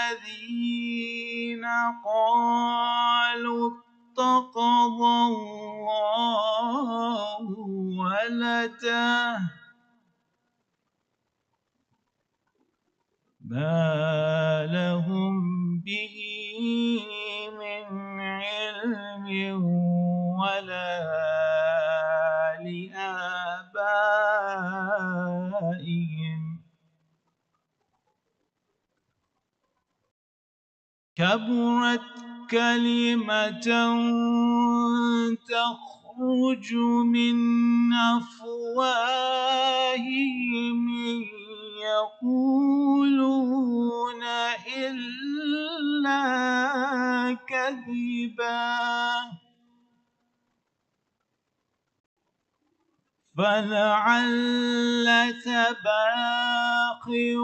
الذين قالوا اتخذ الله ولدا ما لهم به من علم ولا لآبائهم كبرت كلمة تخرج من أفواههم يقولون إلا كذبا فلعلك باخع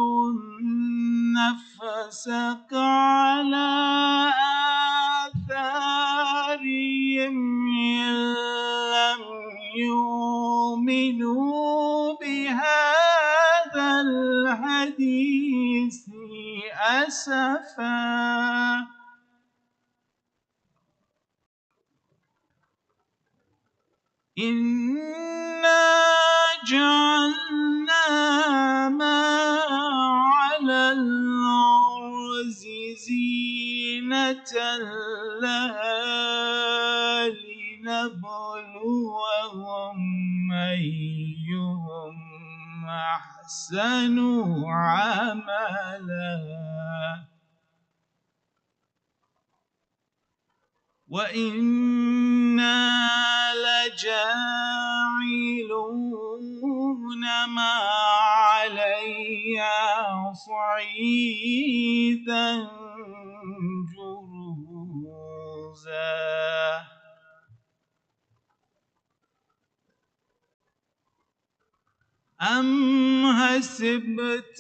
نفسك على آثارهم إن لم يؤمنوا بهذا الحديث أسفا إنا جعلنا ما على الأرض زينة لها لنبلوهم أيهم أحسن عملا وإنا لجاعلون ما عليها صعيدا جرزا أم حسبت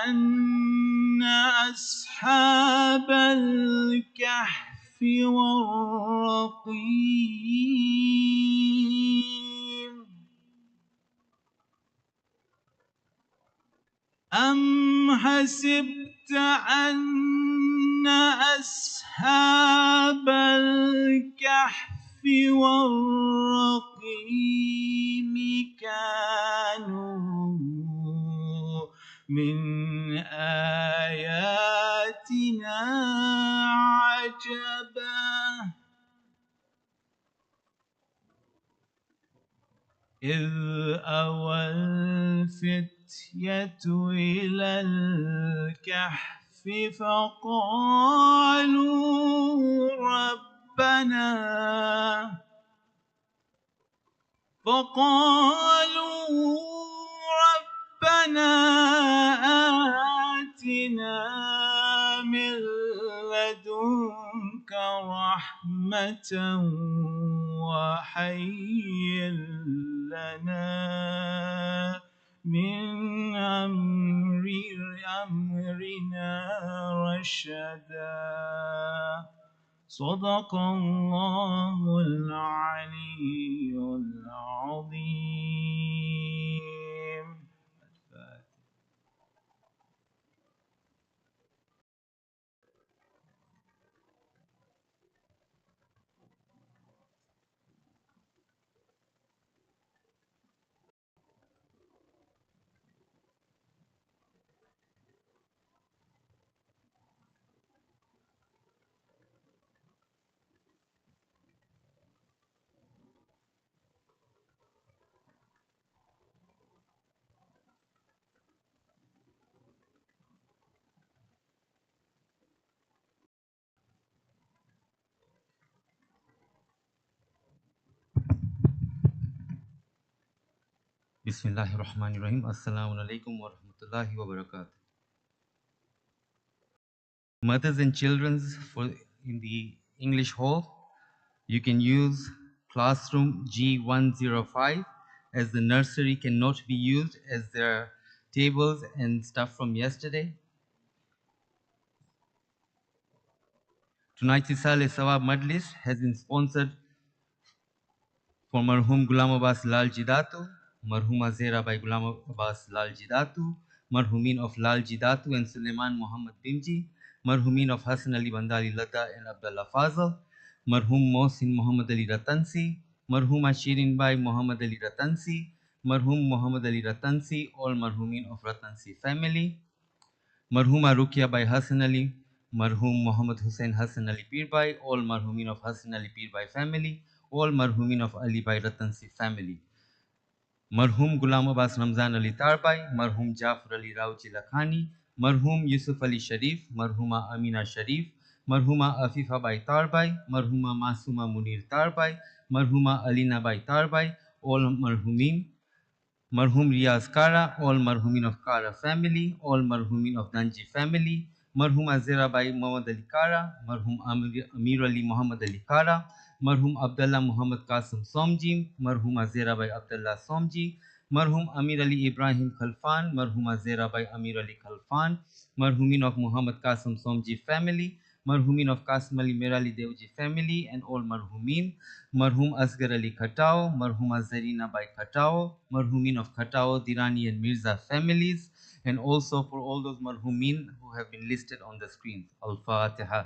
أن أصحاب الكهف والرقيم أم حسبت أن أصحاب الكهف والرقيم كانوا من آياتنا عجبا إذ أوى الفتية إلى الكهف فقالوا ربنا آتنا من لدنك رحمة وهيئ لنا من أمرنا رشدا صدق الله العلي العظيم. Bismillahirrahmanirrahim. Assalamualaikum warahmatullahi wabarakatuh. Mothers and children in the English hall, you can use classroom G105 as the nursery cannot be used as there are tables and stuff from yesterday. Tonight's Isale Sawab Majlis has been sponsored for Marhum Ghulam Abbas Lal Jidatu, Marhuma Zera by Ghulam Abbas Lal Jidatu, Marhumin of Lal Jidatu and Suleiman Muhammad Bimji, Marhumin of Hassan Ali Bandali Ladda and Abdullah Fazal, Marhum Mohsin Muhammad Ali Ratansi, Marhuma Shirin Bai Muhammad Ali Ratansi, Marhum Muhammad Ali Ratansi, all Marhumin of Ratansi family, Marhuma Rukia Bai Hassan Ali, Marhum Muhammad Hussain Hassan Ali Pir Bai, all Marhumin of Hassan Ali Pir Bai family, all Marhumin of Ali Bai Ratansi family. Marhum Ghulam Abbas Ramzan Ali Tarbai, Marhum Jafar Ali Rauchi Lakhani, Marhum Yusuf Ali Sharif, Marhuma Amina Sharif, Marhuma Afifa Bai Tarbai, Marhuma Masuma Munir Tarbai, Marhuma Alina Bai Tarbai, all Marhumin, Marhum Riyaz Kara, all Marhumin of Kara family, all Marhumin of Danji family, Marhum Azira Bai Muhammad Ali Kara, Marhum Amir Ali Muhammad Ali Kara, Marhum Abdullah Muhammad Qasim Somji, Marhum Azira Bai Abdullah Somji, Marhum Amir Ali Ibrahim Khalfan, Marhum Azira Bai Amir Ali Khalfan, Marhumin of Muhammad Qasim Somji family, Marhumin of Qasim Ali Merali Devji family, and all Marhumin, Marhum Asghar Ali Khatao, Marhuma Zarina Bai Khatao, Marhumin of Khatao, Dirani and Mirza families, and also for all those Marhumin who have been listed on the screen. Al-Fatiha.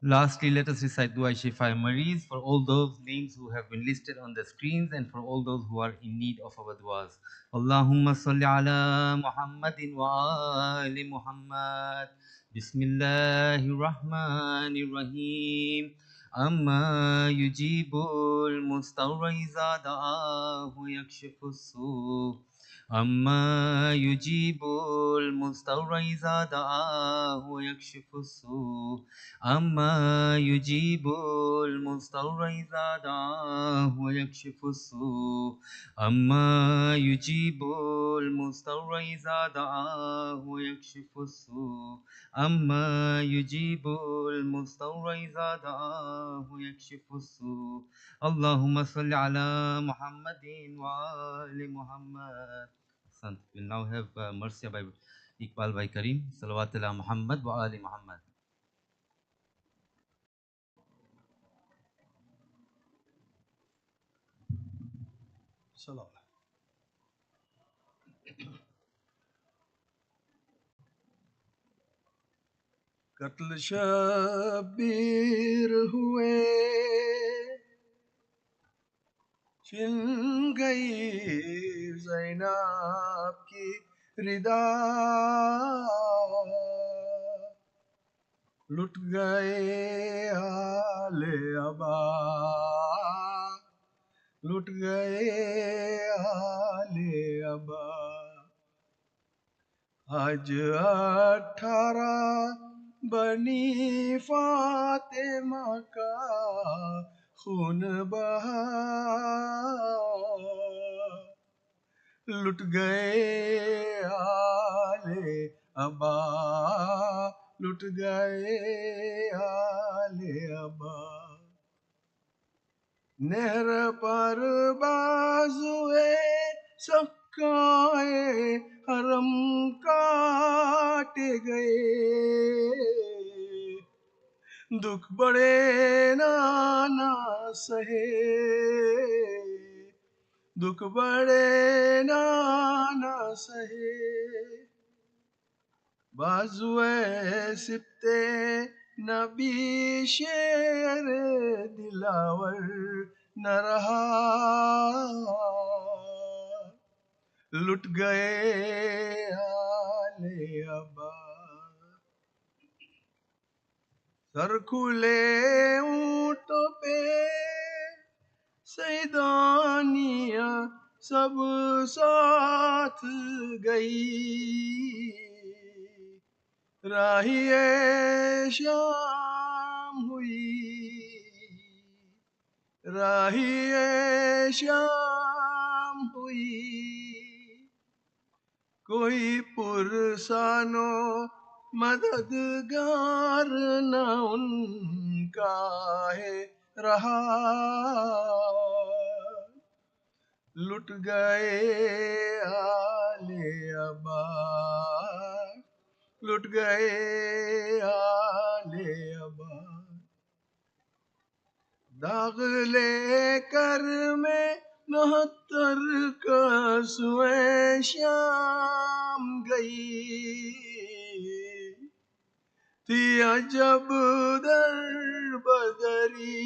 Lastly, let us recite Dua Shifa Mariz for all those names who have been listed on the screens and for all those who are in need of our duas. Allahumma salli ala Muhammadin wa ali Muhammad. Bismillahir Rahmanir Rahim. Amma yujibul mustawra iza da'ahu yakshifu su. أما يجيب المضطر إذا دعاه ويكشف السوء أما يجيب المضطر إذا دعاه ويكشف السوء أما يجيب المضطر إذا دعاه ويكشف السوء أما يجيب المضطر إذا دعاه ويكشف السوء اللهم صل على محمد وآل محمد. We'll now have Marcia by Iqbal by Kareem. Salawat ala Muhammad wa ali Muhammad. Salam. قتل شبیر ہوئے چھن گئی زینب کی ردا لٹ گئے آل ابا لٹ گئے آل ابا آج 18 بنی فاطمہ کا خون بہا لٹ گئے آل ابا لٹ گئے آل ابا نہر پر بازوئے سکائے حرم کاٹے گئے دکھ بڑے نانا سہے دکھ بڑے نانا سہے بازوئے سبتے نبی شیر دلاور نہ رہا لٹ گئے آل ابا سر کھلے اونٹوں پہ سیدانیاں سب ساتھ گئی راہی شام ہوئی راہی شام ہوئی کوئی پرسانو مددگار نہ ان کا ہے رہا لٹ گئے آل ابا لٹ گئے داغ لے کر میں 69 کا سویں شام گئی تھی عجب در بدری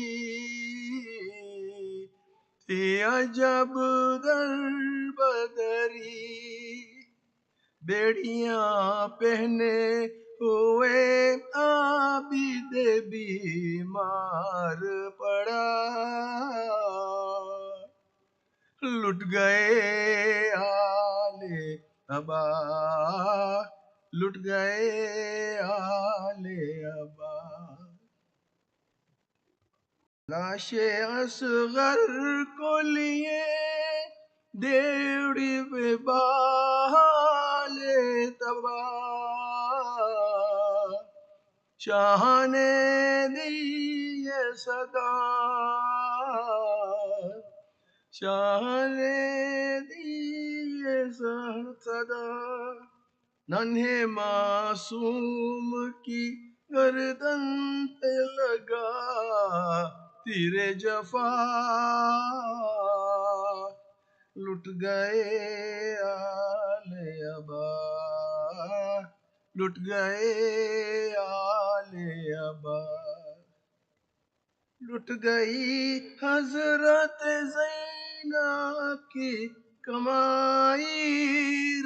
تھی عجب در بدری بیڑیاں پہنے ہوئے عابد بیمار پڑا لٹ گئے آل ابا لٹ گئے آل ابا لاش اصغر کو لیے دیوڑی پہ بحال تبا شاہ نے دی یہ صدا شاہ نے دی یہ صدا ننھے معصوم کی گردن پہ لگا تیرے جفا لٹ گئے آل ابا لٹ گئے آل ابا لٹ گئی حضرت زینب کی کمائی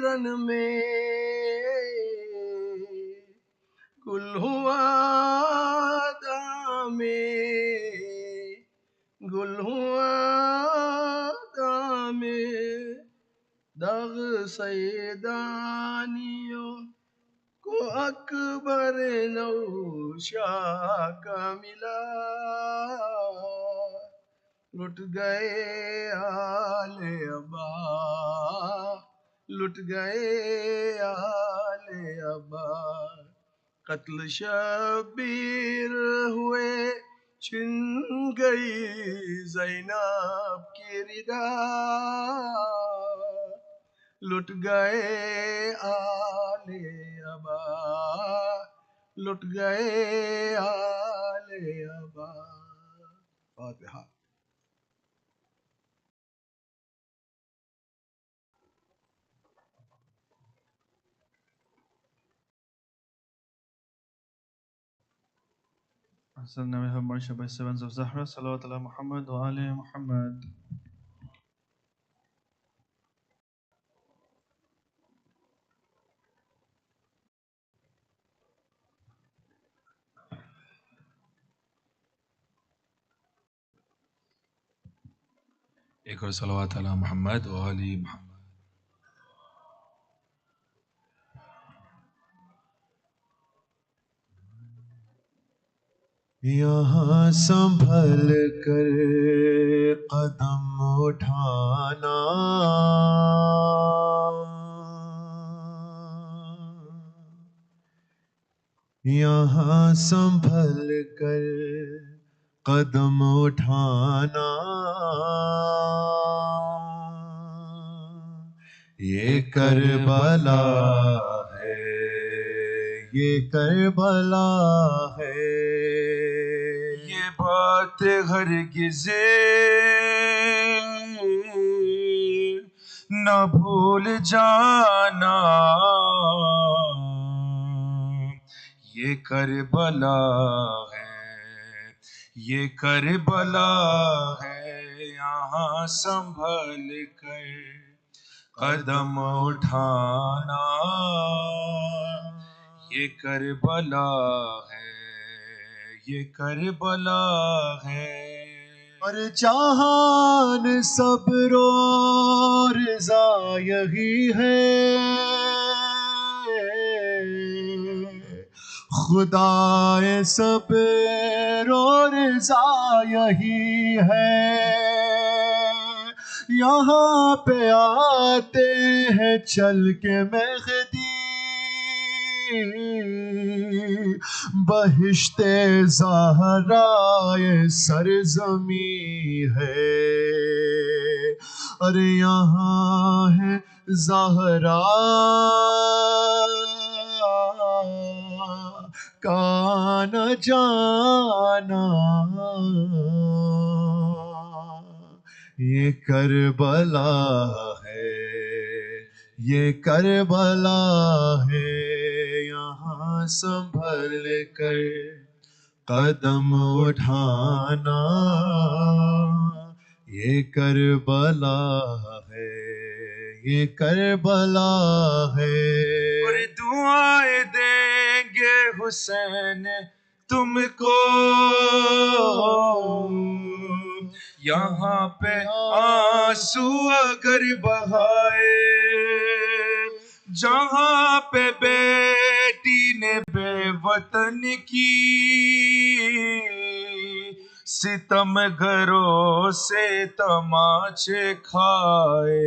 رن میں گل ہوا دامے گل ہوا دامے داغ سیدانیوں کو اکبر نوشا کا ملا لٹ گئے آل ابا لٹ گئے آل ابا قتل شبیر ہوئے چھن گئی زینب کی ردا لٹ گئے آل ابا لٹ گئے آل ابا فاتحہ أرسلنا we have worship by servants of Zahra Salawat ala Muhammad wa ali Muhammad. ایک اور صلوات علی محمد و آل محمد. یہاں سنبھل کر قدم اٹھانا یہاں سنبھل کر قدم اٹھانا یہ کربلا ہے یہ کربلا ہے یہ بات ہرگز نہ بھول جانا یہ کربلا ہے یہ کربلا ہے یہاں سنبھل کر قدم اٹھانا یہ کربلا ہے یہ کربلا ہے اور جہان صبر و رضا یہی ہے خدا صبر و رضا یہی ہے یہاں پہ آتے ہیں چل کے مہدی بہشت زہرائے سرزمی ہے اور یہاں ہے زہرا کا نہ جانا، یہ کربلا ہے، یہ کربلا ہے، یہاں سنبھل کر قدم اٹھانا، یہ کربلا ہے، یہ کربلا ہے۔ اور دعائیں دیں گے حسین تم کو، یہاں پہ آنسو اگر بہائے، جہاں پہ بیٹی نے بے وطن کی ستم گھروں سے تماچے کھائے،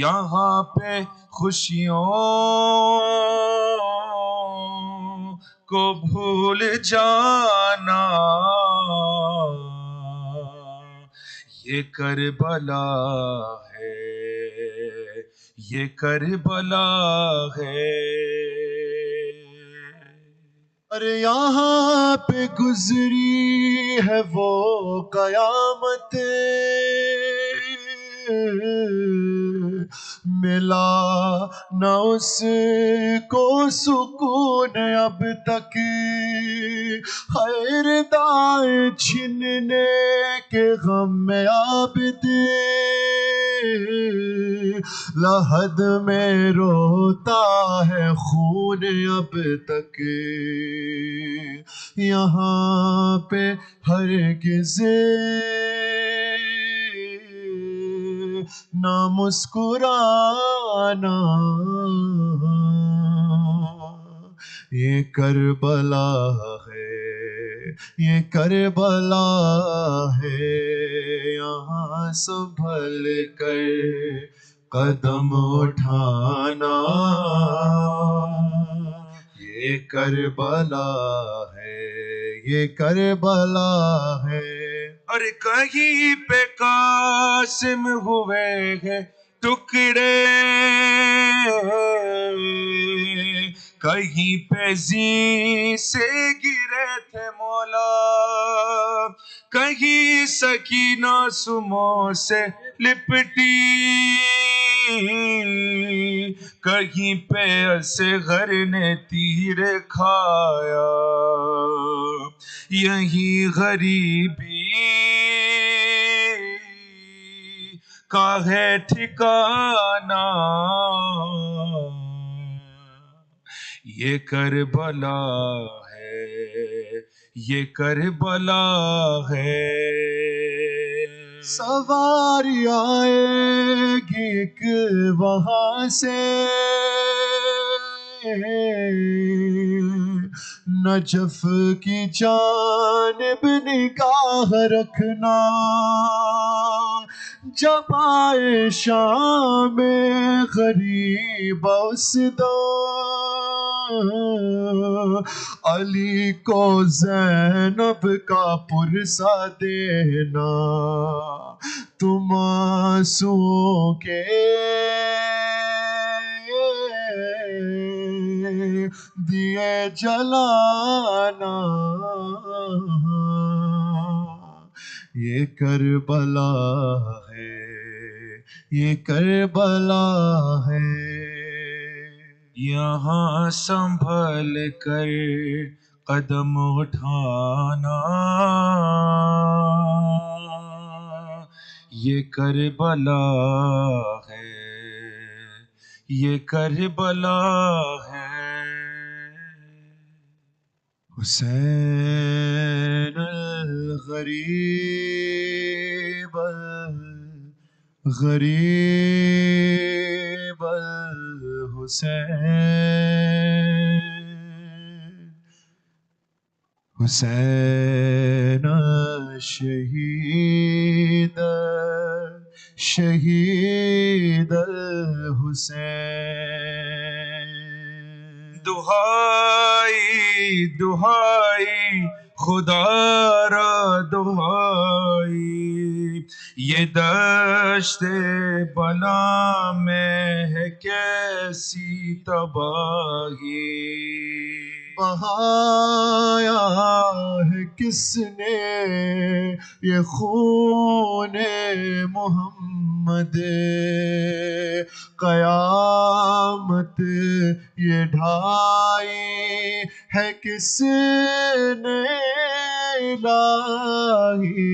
یہاں پہ خوشیوں کو بھول جانا، یہ کربلا ہے، یہ کربلا ہے۔ ارے یہاں پہ گزری ہے وہ قیامت، ملا نہ اس کو سکون اب تک، خیر دائیں چھننے کے غم میں عابد لحد میں روتا ہے خون اب تک، یہاں پہ ہرگز نہ مسکرانا، یہ کربلا ہے، یہ کربلا ہے، یہاں سنبھل کر قدم اٹھانا، یہ کربلا ہے، یہ کربلا ہے۔ اور کہیں پہ قاسم ہوئے ہیں ٹکڑے، کہیں پہ زین سے گرے تھے مولا، کہیں سکینہ سموں سے لپٹی، کہیں پہ اصغر نے تیر کھایا، یہی غریبی کا ہے ٹھکانہ، یہ کربلا ہے، یہ کربلا ہے۔ سواری آئے گی ایک وہاں سے، نجف کی جانب نگاہ رکھنا، جب آئے شام غریب اس دور، علی کو زینب کا پرسہ دینا، تم آنسوؤں کے دیے جلانا، یہ کربلا ہے، یہ کربلا ہے۔ یہاں سنبھل کر قدم اٹھانا، یہ کربلا ہے، یہ کربلا ہے۔ حسین الغریب الغریب الحسین، حسین شہید شہید الحسین، دہائی دہائی خدا را دہائی، یہ دشت بلا میں ہے کیسی تباہی، بہایا ہے کس نے یہ خون محمد، قیامت یہ ڈھائی ہے کس نے لائی؟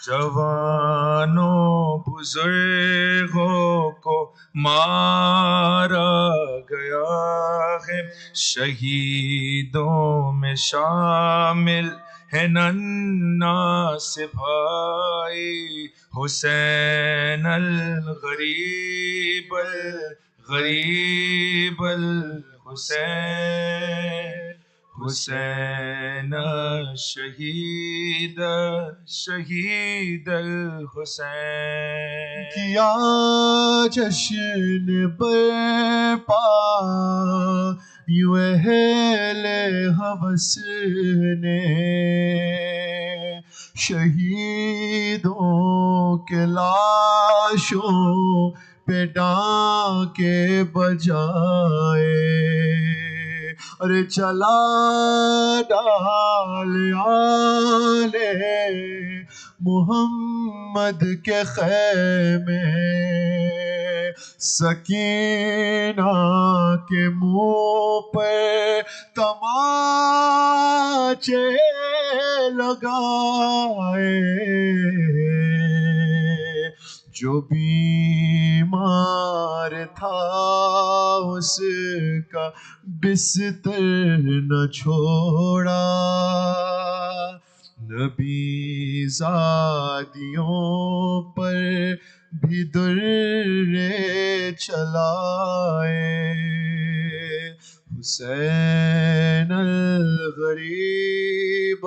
جوانوں بزرگوں کو مارا گیا ہے، شہیدوں میں شامل ہے ننھا سے بھائی، حسین الغریب الغریب الحسین، حسین شہید شہید الحسین۔ کیا جشن برپا یوں اہل ہوس نے، شہیدوں کے لاشوں پہ ڈانکے بجائے، ارے چلا ڈال آل محمد کے خیمے، سکینہ کے منہ پہ تماچے لگائے، جو بیمار تھا اس کا بستر نہ چھوڑا، نبی زادیوں پر بھی در چلائے، حسین الغریب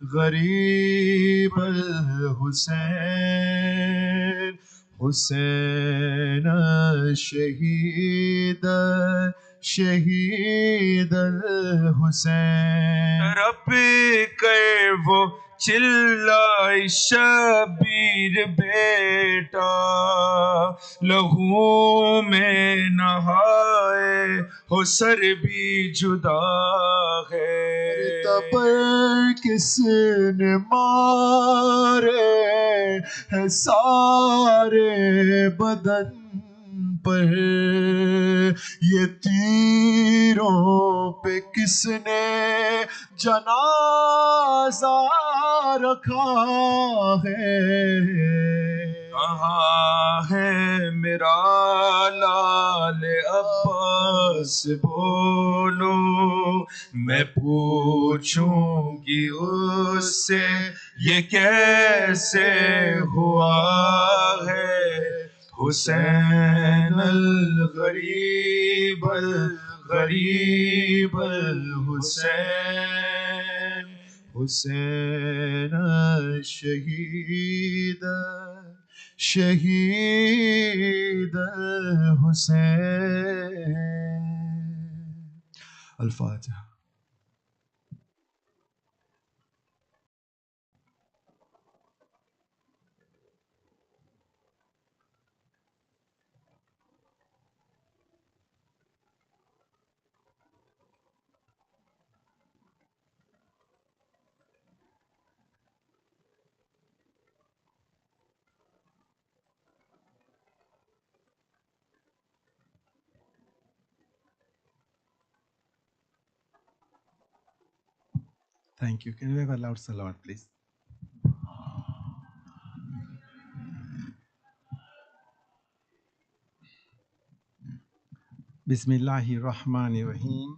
الغریب الحسین، حسین شہید شہید الحسین۔ رب کر وہ چلائے شبیر بیٹا، لہو میں نہائے ہو سر بھی جدا ہے، تبر کس نے مارے ہے سارے بدن پر، یہ تیروں پہ کس نے جنازہ رکھا ہے؟ کہاں ہے میرا لال عباس بولو، میں پوچھوں گی اس سے یہ کیسے ہوا ہے، حسین الغریب الغریب الحسین، حسین شہید شہید حسین۔ الفاتحہ۔ Thank you. Can we have a loud salawat, please? Bismillahir Rahmanir Rahim.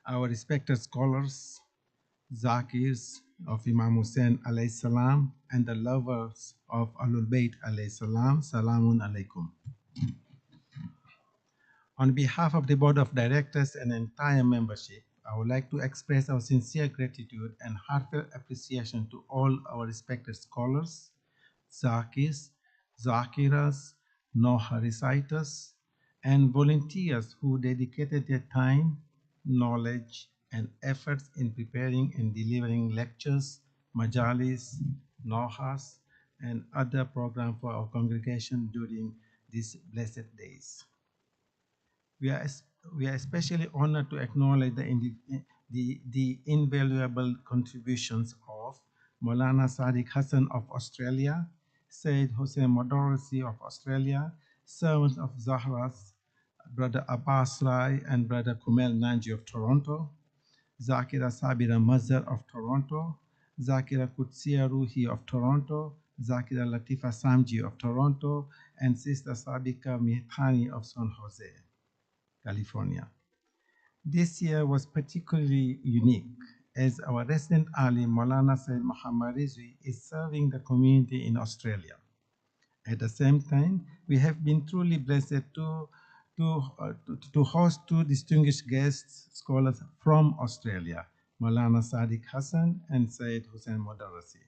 Our respected scholars, Zakirs of Imam Hussein alayhi salam, and the lovers of Ahlul Bayt alayhi salam, Salamun alaikum. On behalf of the Board of Directors and entire membership, I would like to express our sincere gratitude and heartfelt appreciation to all our respected scholars, Zakirs, Zakiras, Noha reciters, and volunteers who dedicated their time, knowledge, and efforts in preparing and delivering lectures, majalis, Nohas, and other programs for our congregation during these blessed days. we are especially honored to acknowledge the invaluable contributions of Maulana Sadiq Hassan of Australia, Said Hussein Modarisi of Australia, servants of Zahras, Brother Abbas Rai and Brother Kumel Nanji of Toronto, Zakira Sabira Mazhar of Toronto, Zakira Kutsia Ruhi of Toronto, Zakira Latifa Samji of Toronto, and Sister Sabika Mihani of San Jose, California. This year was particularly unique as our resident alim Maulana Said Muhammad Rizvi is serving the community in Australia. At the same time, we have been truly blessed to host two distinguished guests scholars from Australia, Maulana Sadiq Hassan and Syed Hussein Modarasi.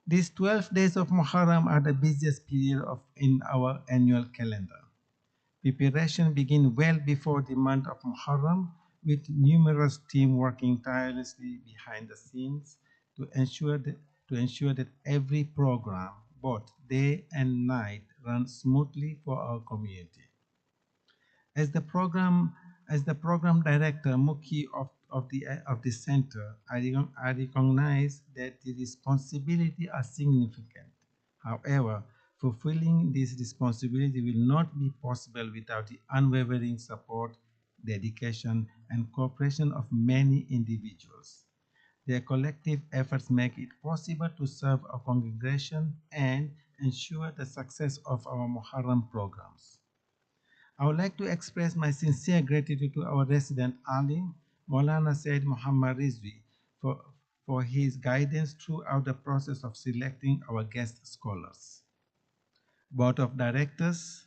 These 12 days of Muharram are the busiest period in our annual calendar. Preparation begins well before the month of Muharram, with numerous teams working tirelessly behind the scenes to ensure that every program, both day and night, runs smoothly for our community. As the program director, Mukhi of the center, I recognize that the responsibility are significant. However, fulfilling this responsibility will not be possible without the unwavering support, dedication, and cooperation of many individuals. Their collective efforts make it possible to serve our congregation and ensure the success of our Muharram programs. I would like to express my sincere gratitude to our resident alim, Maulana Said Muhammad Rizvi, for his guidance throughout the process of selecting our guest scholars. Board of Directors,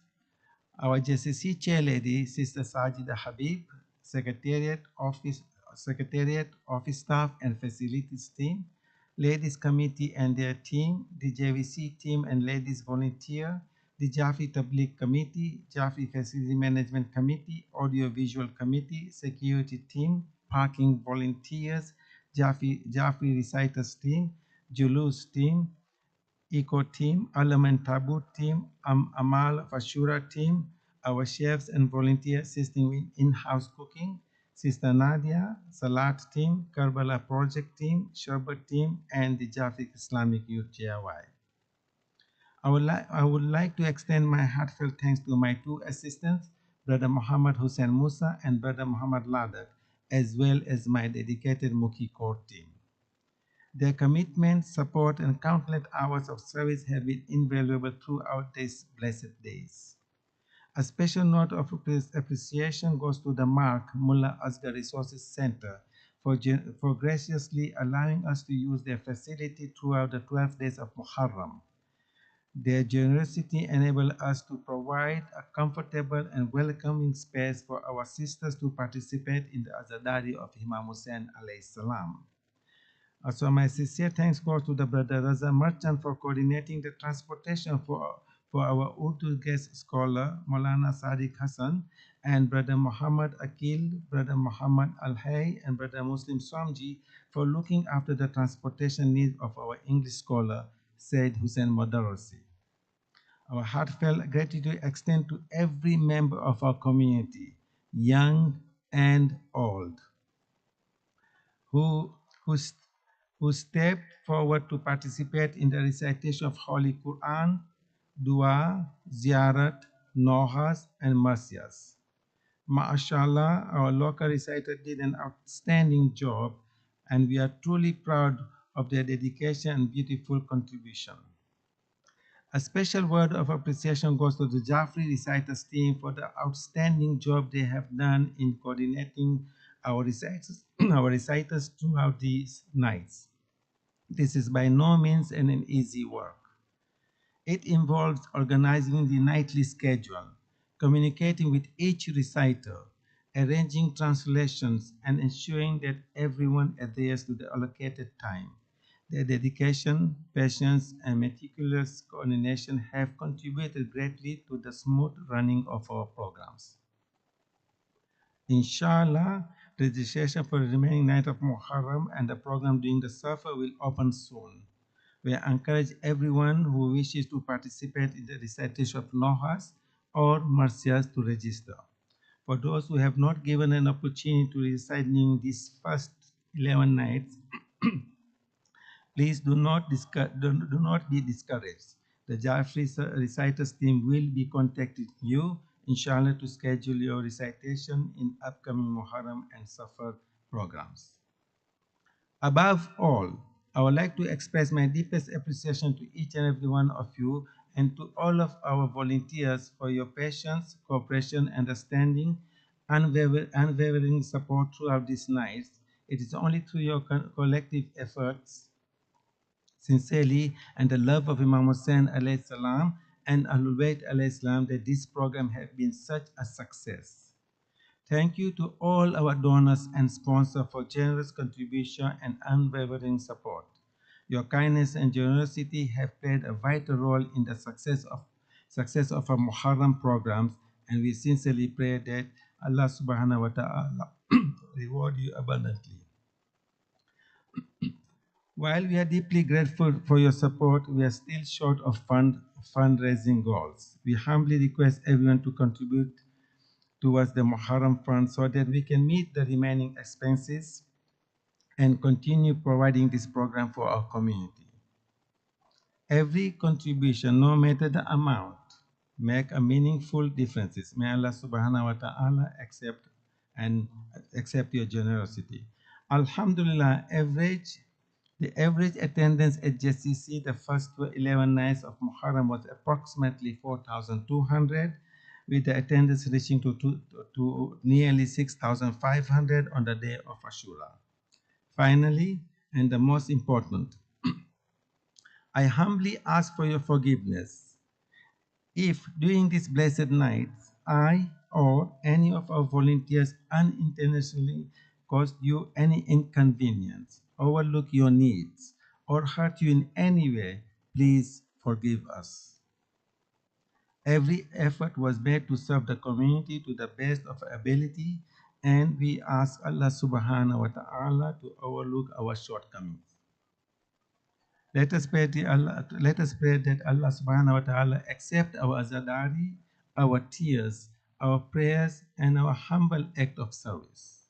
our JCC Chairlady, Sister Sajida Habib, Secretariat, Office Staff and Facilities Team, Ladies Committee and their team, the JVC team and ladies volunteer, the Jafi Tabligh Committee, Jafi Facility Management Committee, Audio Visual Committee, Security Team, Parking Volunteers, Jafi Reciters Team, Julus Team, Eco Team, Element Tabu Team, Amal Fashura Team, our chefs and volunteers assisting with in-house cooking, Sister Nadia, Salat Team, Karbala Project Team, Sherbat Team, and the Jafik Islamic Youth JIY. I would like to extend my heartfelt thanks to my two assistants, Brother Muhammad Hussein Musa and Brother Muhammad Ladak, as well as my dedicated Mukhi core team. Their commitment, support, and countless hours of service have been invaluable throughout these blessed days. A special note of appreciation goes to the Mark Mullah Asgar Resources Center for graciously allowing us to use their facility throughout the 12 days of Muharram. Their generosity enabled us to provide a comfortable and welcoming space for our sisters to participate in the Azadari of Imam Hussein alayhi salam. Also, my sincere thanks go to the Brother Raza Merchant for coordinating the transportation for our Urdu guest scholar, Maulana Sadiq Hassan, and Brother Muhammad Akil, Brother Muhammad Al-Hay, and Brother Muslim Swamji for looking after the transportation needs of our English scholar, Said Hussein Modarasi. Our heartfelt gratitude extends to every member of our community, young and old, who stepped forward to participate in the recitation of Holy Quran, Dua, Ziyarat, Nohas, and Marsiyas. MashaAllah, our local reciter did an outstanding job, and we are truly proud of their dedication and beautiful contribution. A special word of appreciation goes to the Jafri Reciters team for the outstanding job they have done in coordinating our reciters throughout these nights. This is by no means an easy work. It involves organizing the nightly schedule, communicating with each reciter, arranging translations, and ensuring that everyone adheres to the allocated time. Their dedication, patience, and meticulous coordination have contributed greatly to the smooth running of our programs. Inshallah, registration for the remaining night of Muharram and the program during the Safa will open soon. We encourage everyone who wishes to participate in the recitation of Nohas or Marsiyas to register. For those who have not given an opportunity to reciting these first 11 nights, please do not be discouraged. The Jafri Reciters team will be contacting you, inshallah, to schedule your recitation in upcoming Muharram and Safar programs. Above all, I would like to express my deepest appreciation to each and every one of you and to all of our volunteers for your patience, cooperation, understanding, unwavering support throughout these nights. It is only through your collective efforts, sincerely, and the love of Imam Hussain alayhi salam and Ahlul Bayt alayhi salam that this program has been such a success. Thank you to all our donors and sponsors for generous contribution and unwavering support. Your kindness and generosity have played a vital role in the success of our Muharram programs, and we sincerely pray that Allah subhanahu wa ta'ala reward you abundantly. While we are deeply grateful for your support, we are still short of fundraising goals. We humbly request everyone to contribute towards the Muharram Fund so that we can meet the remaining expenses and continue providing this program for our community. Every contribution, no matter the amount, make a meaningful difference. May Allah subhanahu wa ta'ala accept your generosity. Alhamdulillah, the average attendance at JCC the first 11 nights of Muharram was approximately 4,200, with the attendance reaching to nearly 6,500 on the day of Ashura. Finally, and the most important, I humbly ask for your forgiveness if during these blessed nights I or any of our volunteers unintentionally caused you any inconvenience, overlook your needs, or hurt you in any way. Please forgive us. Every effort was made to serve the community to the best of our ability, and we ask Allah subhanahu wa ta'ala to overlook our shortcomings. Let us pray that Allah subhanahu wa ta'ala accept our azadari, our tears, our prayers, and our humble act of service.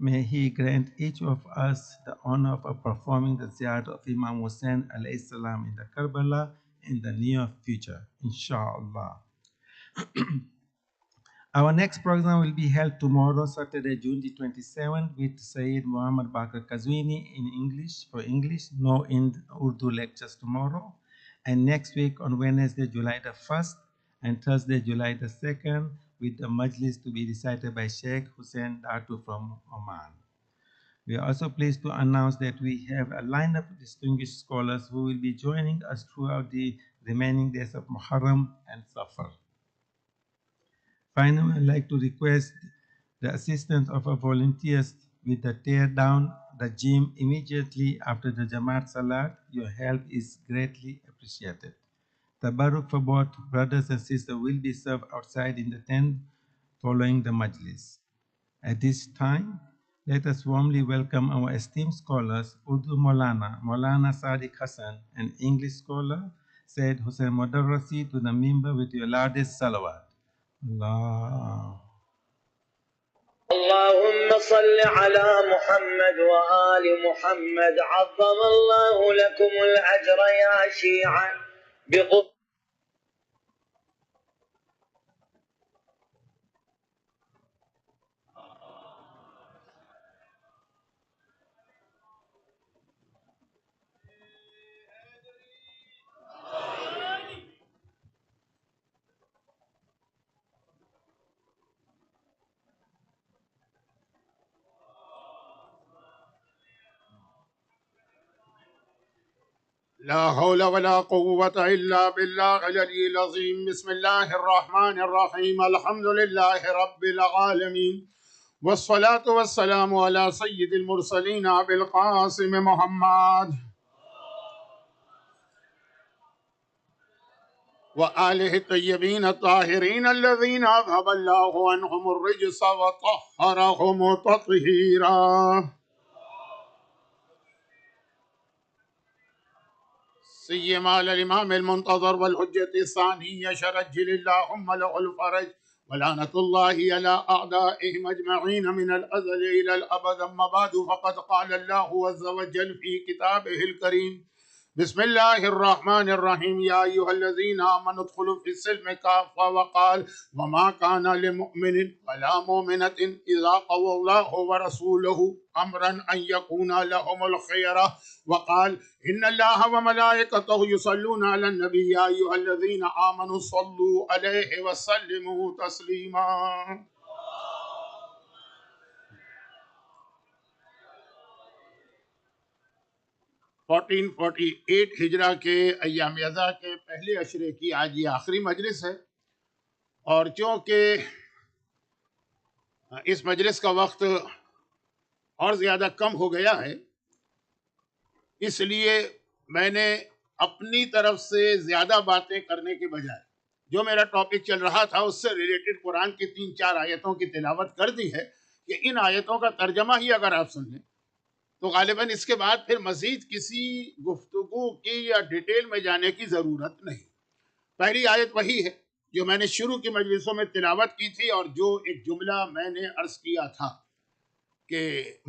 May He grant each of us the honor of performing the ziyarat of Imam Hussain alayhi salam in the Karbala in the near future, inshallah. Our next program will be held tomorrow, Saturday, June the 27th, with Sayyid Muhammad Bakr Kazwini in English, no in Urdu lectures tomorrow. And next week on Wednesday, July the 1st, and Thursday, July the 2nd, with the majlis to be recited by Sheikh Hussein Datu from Oman. We are also pleased to announce that we have a lineup of distinguished scholars who will be joining us throughout the remaining days of Muharram and Safar. Finally, I'd like to request the assistance of our volunteers with the tear down the gym immediately after the Jamaat Salat. Your help is greatly appreciated. Tabarruk for both brothers and sisters will be served outside in the tent following the majlis. At this time, let us warmly welcome our esteemed scholars, Urdu Maulana Sadiq Hassan, and English scholar, Said Hussain Modarrasi, to the member with your loudest salawat. Allah. اللهم صل على محمد وآل محمد عظم الله لكم الأجر يا شيعا بقبول لا حول ولا قوة إلا بالله العلي العظيم. بسم الله الرحمن الرحيم. الحمد لله رب العالمين، والصلاة والسلام على سيد المرسلين أبي القاسم محمد وآله الطيبين الطاهرين الذين أذهب الله عنهم الرجس وطهرهم تطهيرا. سيما على الإمام المنتظر والحجة الثانية شرجل اللهم له الفرج ولعنة الله على أعدائهم أجمعين من الأزل إلى الأبد. أما بعد فقد قال الله عز وجل في كتابه الكريم بسم الله الرحمن الرحيم يا أيها الذين آمنوا ادخلوا في السلم كافة. وقال وما كان لمؤمن ولا مؤمنة إذا قضى الله ورسوله أمرا أن يكون لهم الخيرة. وقال إن الله وملائكته يصلون على النبي يا أيها الذين آمنوا صلوا عليه وسلموا تسليما. فورٹین 48 ہجرہ کے ایام ازا کے پہلے عشرے کی آج یہ آخری مجلس ہے، اور چونکہ اس مجلس کا وقت اور زیادہ کم ہو گیا ہے، اس لیے میں نے اپنی طرف سے زیادہ باتیں کرنے کے بجائے جو میرا ٹاپک چل رہا تھا اس سے ریلیٹڈ قرآن کی 3-4 آیتوں کی تلاوت کر دی ہے کہ ان آیتوں کا ترجمہ ہی اگر آپ سن لیں تو غالباً اس کے بعد پھر مزید کسی گفتگو کی یا ڈیٹیل میں جانے کی ضرورت نہیں۔ پہلی آیت وہی ہے جو میں نے شروع کی مجلسوں میں تلاوت کی تھی، اور جو ایک جملہ میں نے عرض کیا تھا کہ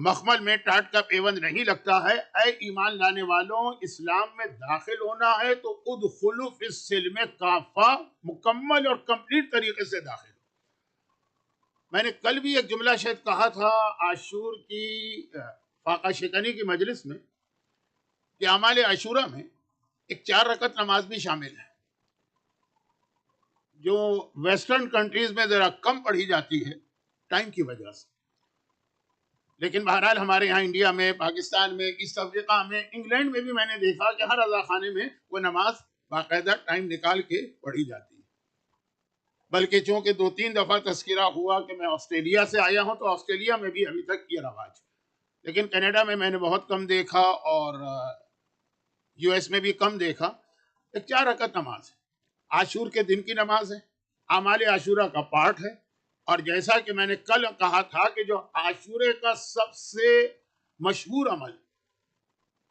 مخمل میں ٹاٹ کا پیوند نہیں لگتا ہے، اے ایمان لانے والوں، اسلام میں داخل ہونا ہے تو ادخلوا فی السلم کافہ، مکمل اور کمپلیٹ طریقے سے داخل ہو۔ میں نے کل بھی ایک جملہ شاید کہا تھا عاشور کی فاقہ شکنی کی مجلس میں کہ اعمال عاشورہ میں ایک 4 رکعت نماز بھی شامل ہے، جو ویسٹرن کنٹریز میں ذرا کم پڑھی جاتی ہے ٹائم کی وجہ سے، لیکن بہرحال ہمارے یہاں انڈیا میں، پاکستان میں، ایسٹ افریقہ میں، انگلینڈ میں بھی میں نے دیکھا کہ ہر رضا خانے میں وہ نماز باقاعدہ ٹائم نکال کے پڑھی جاتی ہے۔ بلکہ چونکہ 2-3 دفعہ تذکرہ ہوا کہ میں آسٹریلیا سے آیا ہوں، تو آسٹریلیا میں بھی ابھی تک یہ رواج ہے، لیکن کینیڈا میں میں نے بہت کم دیکھا، اور یو ایس میں بھی کم دیکھا۔ ایک 4 رکعت نماز ہے، عاشور کے دن کی نماز ہے، اعمال عاشورہ کا پارٹ ہے، اور جیسا کہ میں نے کل کہا تھا کہ جو عاشورے کا سب سے مشہور عمل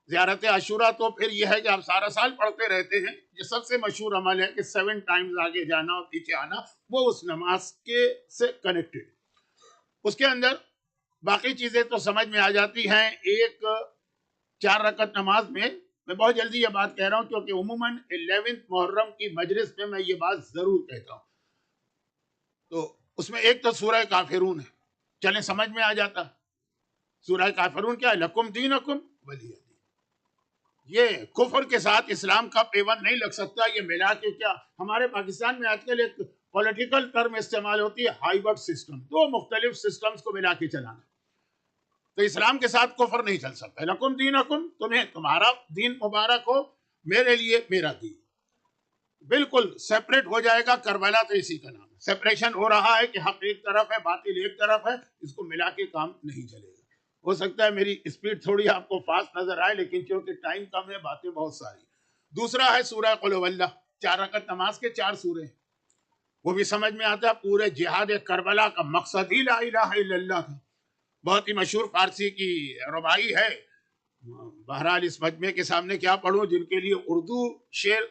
زیارت عاشورہ، تو پھر یہ ہے کہ آپ سارا سال پڑھتے رہتے ہیں، یہ سب سے مشہور عمل ہے کہ 7 ٹائمز آگے جانا اور پیچھے آنا، وہ اس نماز کے سے کنیکٹڈ۔ اس کے اندر باقی چیزیں تو سمجھ میں آ جاتی ہیں۔ ایک 4 رکعت نماز میں بہت جلدی یہ بات کہہ رہا ہوں کیونکہ عموماً 11 محرم کی مجلس میں یہ بات ضرور کہتا ہوں، تو اس میں ایک تو سورہ کافرون ہے، چلیں سمجھ میں آ جاتا۔ سورہ کافرون کیا ہے؟ لکم دینکم ولی دین۔ یہ کفر کے ساتھ اسلام کا پیوند نہیں لگ سکتا، یہ ملا کے کیا ہمارے پاکستان میں آج کل ایک پولیٹیکل ٹرم استعمال ہوتی ہے، ہائیبرڈ سسٹم، 2 مختلف سسٹمز کو ملا کے چلانا، تو اسلام کے ساتھ کفر نہیں چل سکتا۔ لکم دینکم، تمہیں تمہارا دین مبارک ہو، میرے لیے میرا دین، بالکل سیپریٹ ہو جائے گا۔ کربلا تو اسی کا نام ہے، سیپریشن ہو رہا ہے کہ حق ایک طرف ہے، باطل ایک طرف ہے، اس کو ملا کے کام نہیں چلے گا۔ ہو سکتا ہے میری اسپیڈ تھوڑی آپ کو فاسٹ نظر آئے، لیکن چونکہ ٹائم کم ہے باتیں بہت ساری۔ دوسرا ہے سورہ قل هو اللہ، 4 رکعت نماز کے 4 سورے ہیں، وہ بھی سمجھ میں آتا ہے۔ پورے جہاد کربلا کا مقصد ہی لا الہ الا اللہ تھا۔ بہت ہی مشہور فارسی کی ربائی ہے، بہرحال اس مجمع کے سامنے کیا پڑھوں، جن کے لیے اردو شعر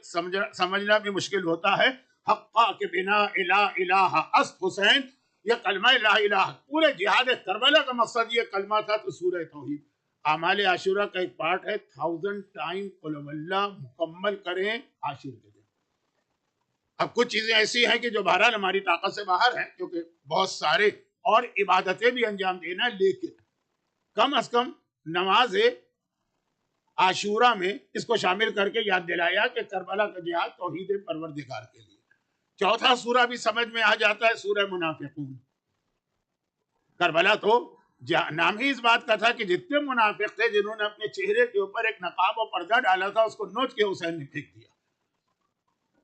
سمجھنا بھی مشکل ہوتا ہے۔ حقا کے بنا الہ الہ است حسین، یہ کلمہ لا الہ، پورے جہاد کربلا کا مقصد یہ کلمہ تھا، تو سورہ توحید۔ اعمال عاشورہ کا ایک پارٹ ہے 1000 ٹائم قل هو اللہ مکمل کریں عاشور کے دن۔ اب کچھ چیزیں ایسی ہیں کہ جو بہرحال ہماری طاقت سے باہر ہیں، کیونکہ بہت سارے اور عبادتیں بھی انجام دینا، لیکن کم از کم نماز عاشورہ میں اس کو شامل کر کے یاد دلایا کہ کربلا کا جہاد توحید پروردگار کے لیے۔ چوتھا سورہ بھی سمجھ میں آ جاتا ہے، سورہ منافقون۔ کربلا تو نام ہی اس بات کا تھا کہ جتنے منافق تھے جنہوں نے اپنے چہرے کے اوپر ایک نقاب اور پردہ ڈالا تھا، اس کو نوچ کے حسین نے پھینک دیا۔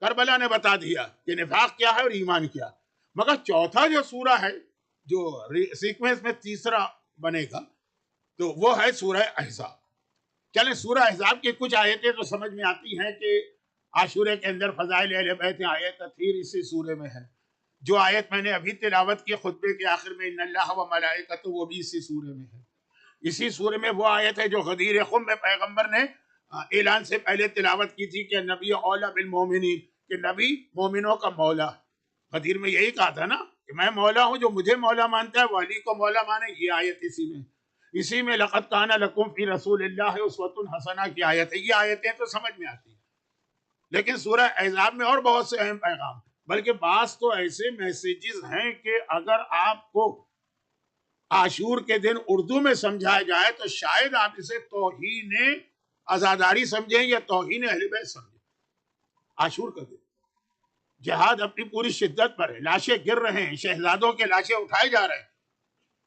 کربلا نے بتا دیا کہ نفاق کیا ہے اور ایمان کیا۔ مگر چوتھا جو سورہ ہے، جو سیکوینس میں تیسرا بنے گا، تو وہ ہے سورہ احزاب۔ چلیں سورہ احزاب کی کچھ آیتیں تو سمجھ میں آتی ہیں کہ عاشورے کے اندر فضائل اہل بیت، آیت تطہیر اسی سورے میں ہے۔ جو آیت میں نے ابھی تلاوت کی خطبے کے آخر میں، ان اللہ و ملائکتہ، وہ بھی اسی سورے میں ہے۔ اسی سورے میں وہ آیت ہے جو غدیر خم میں پیغمبر نے اعلان سے پہلے تلاوت کی تھی کہ نبی اولا بالمومنین، کہ نبی مومنوں کا مولا۔ غدیر میں یہی کہا تھا نا کہ میں مولا ہوں، جو مجھے مولا مانتا ہے وہ علی کو مولا مانے. یہ آیت اسی میں لقد کان لکم فی رسول اللہ اسوۃ حسنہ کی آیت ہے. یہ آیتیں تو سمجھ میں آتی ہیں، لیکن سورہ احزاب میں اور بہت سے اہم پیغام، بلکہ بعض تو ایسے میسیجز ہیں کہ اگر آپ کو عاشور کے دن اردو میں سمجھایا جائے تو شاید آپ اسے توہین عزاداری سمجھیں یا توہین اہل بیت سمجھیں. عاشور کا دن جہاد اپنی پوری شدت پر ہے، لاشیں گر رہے ہیں، شہزادوں کے لاشیں اٹھائے جا رہے ہیں،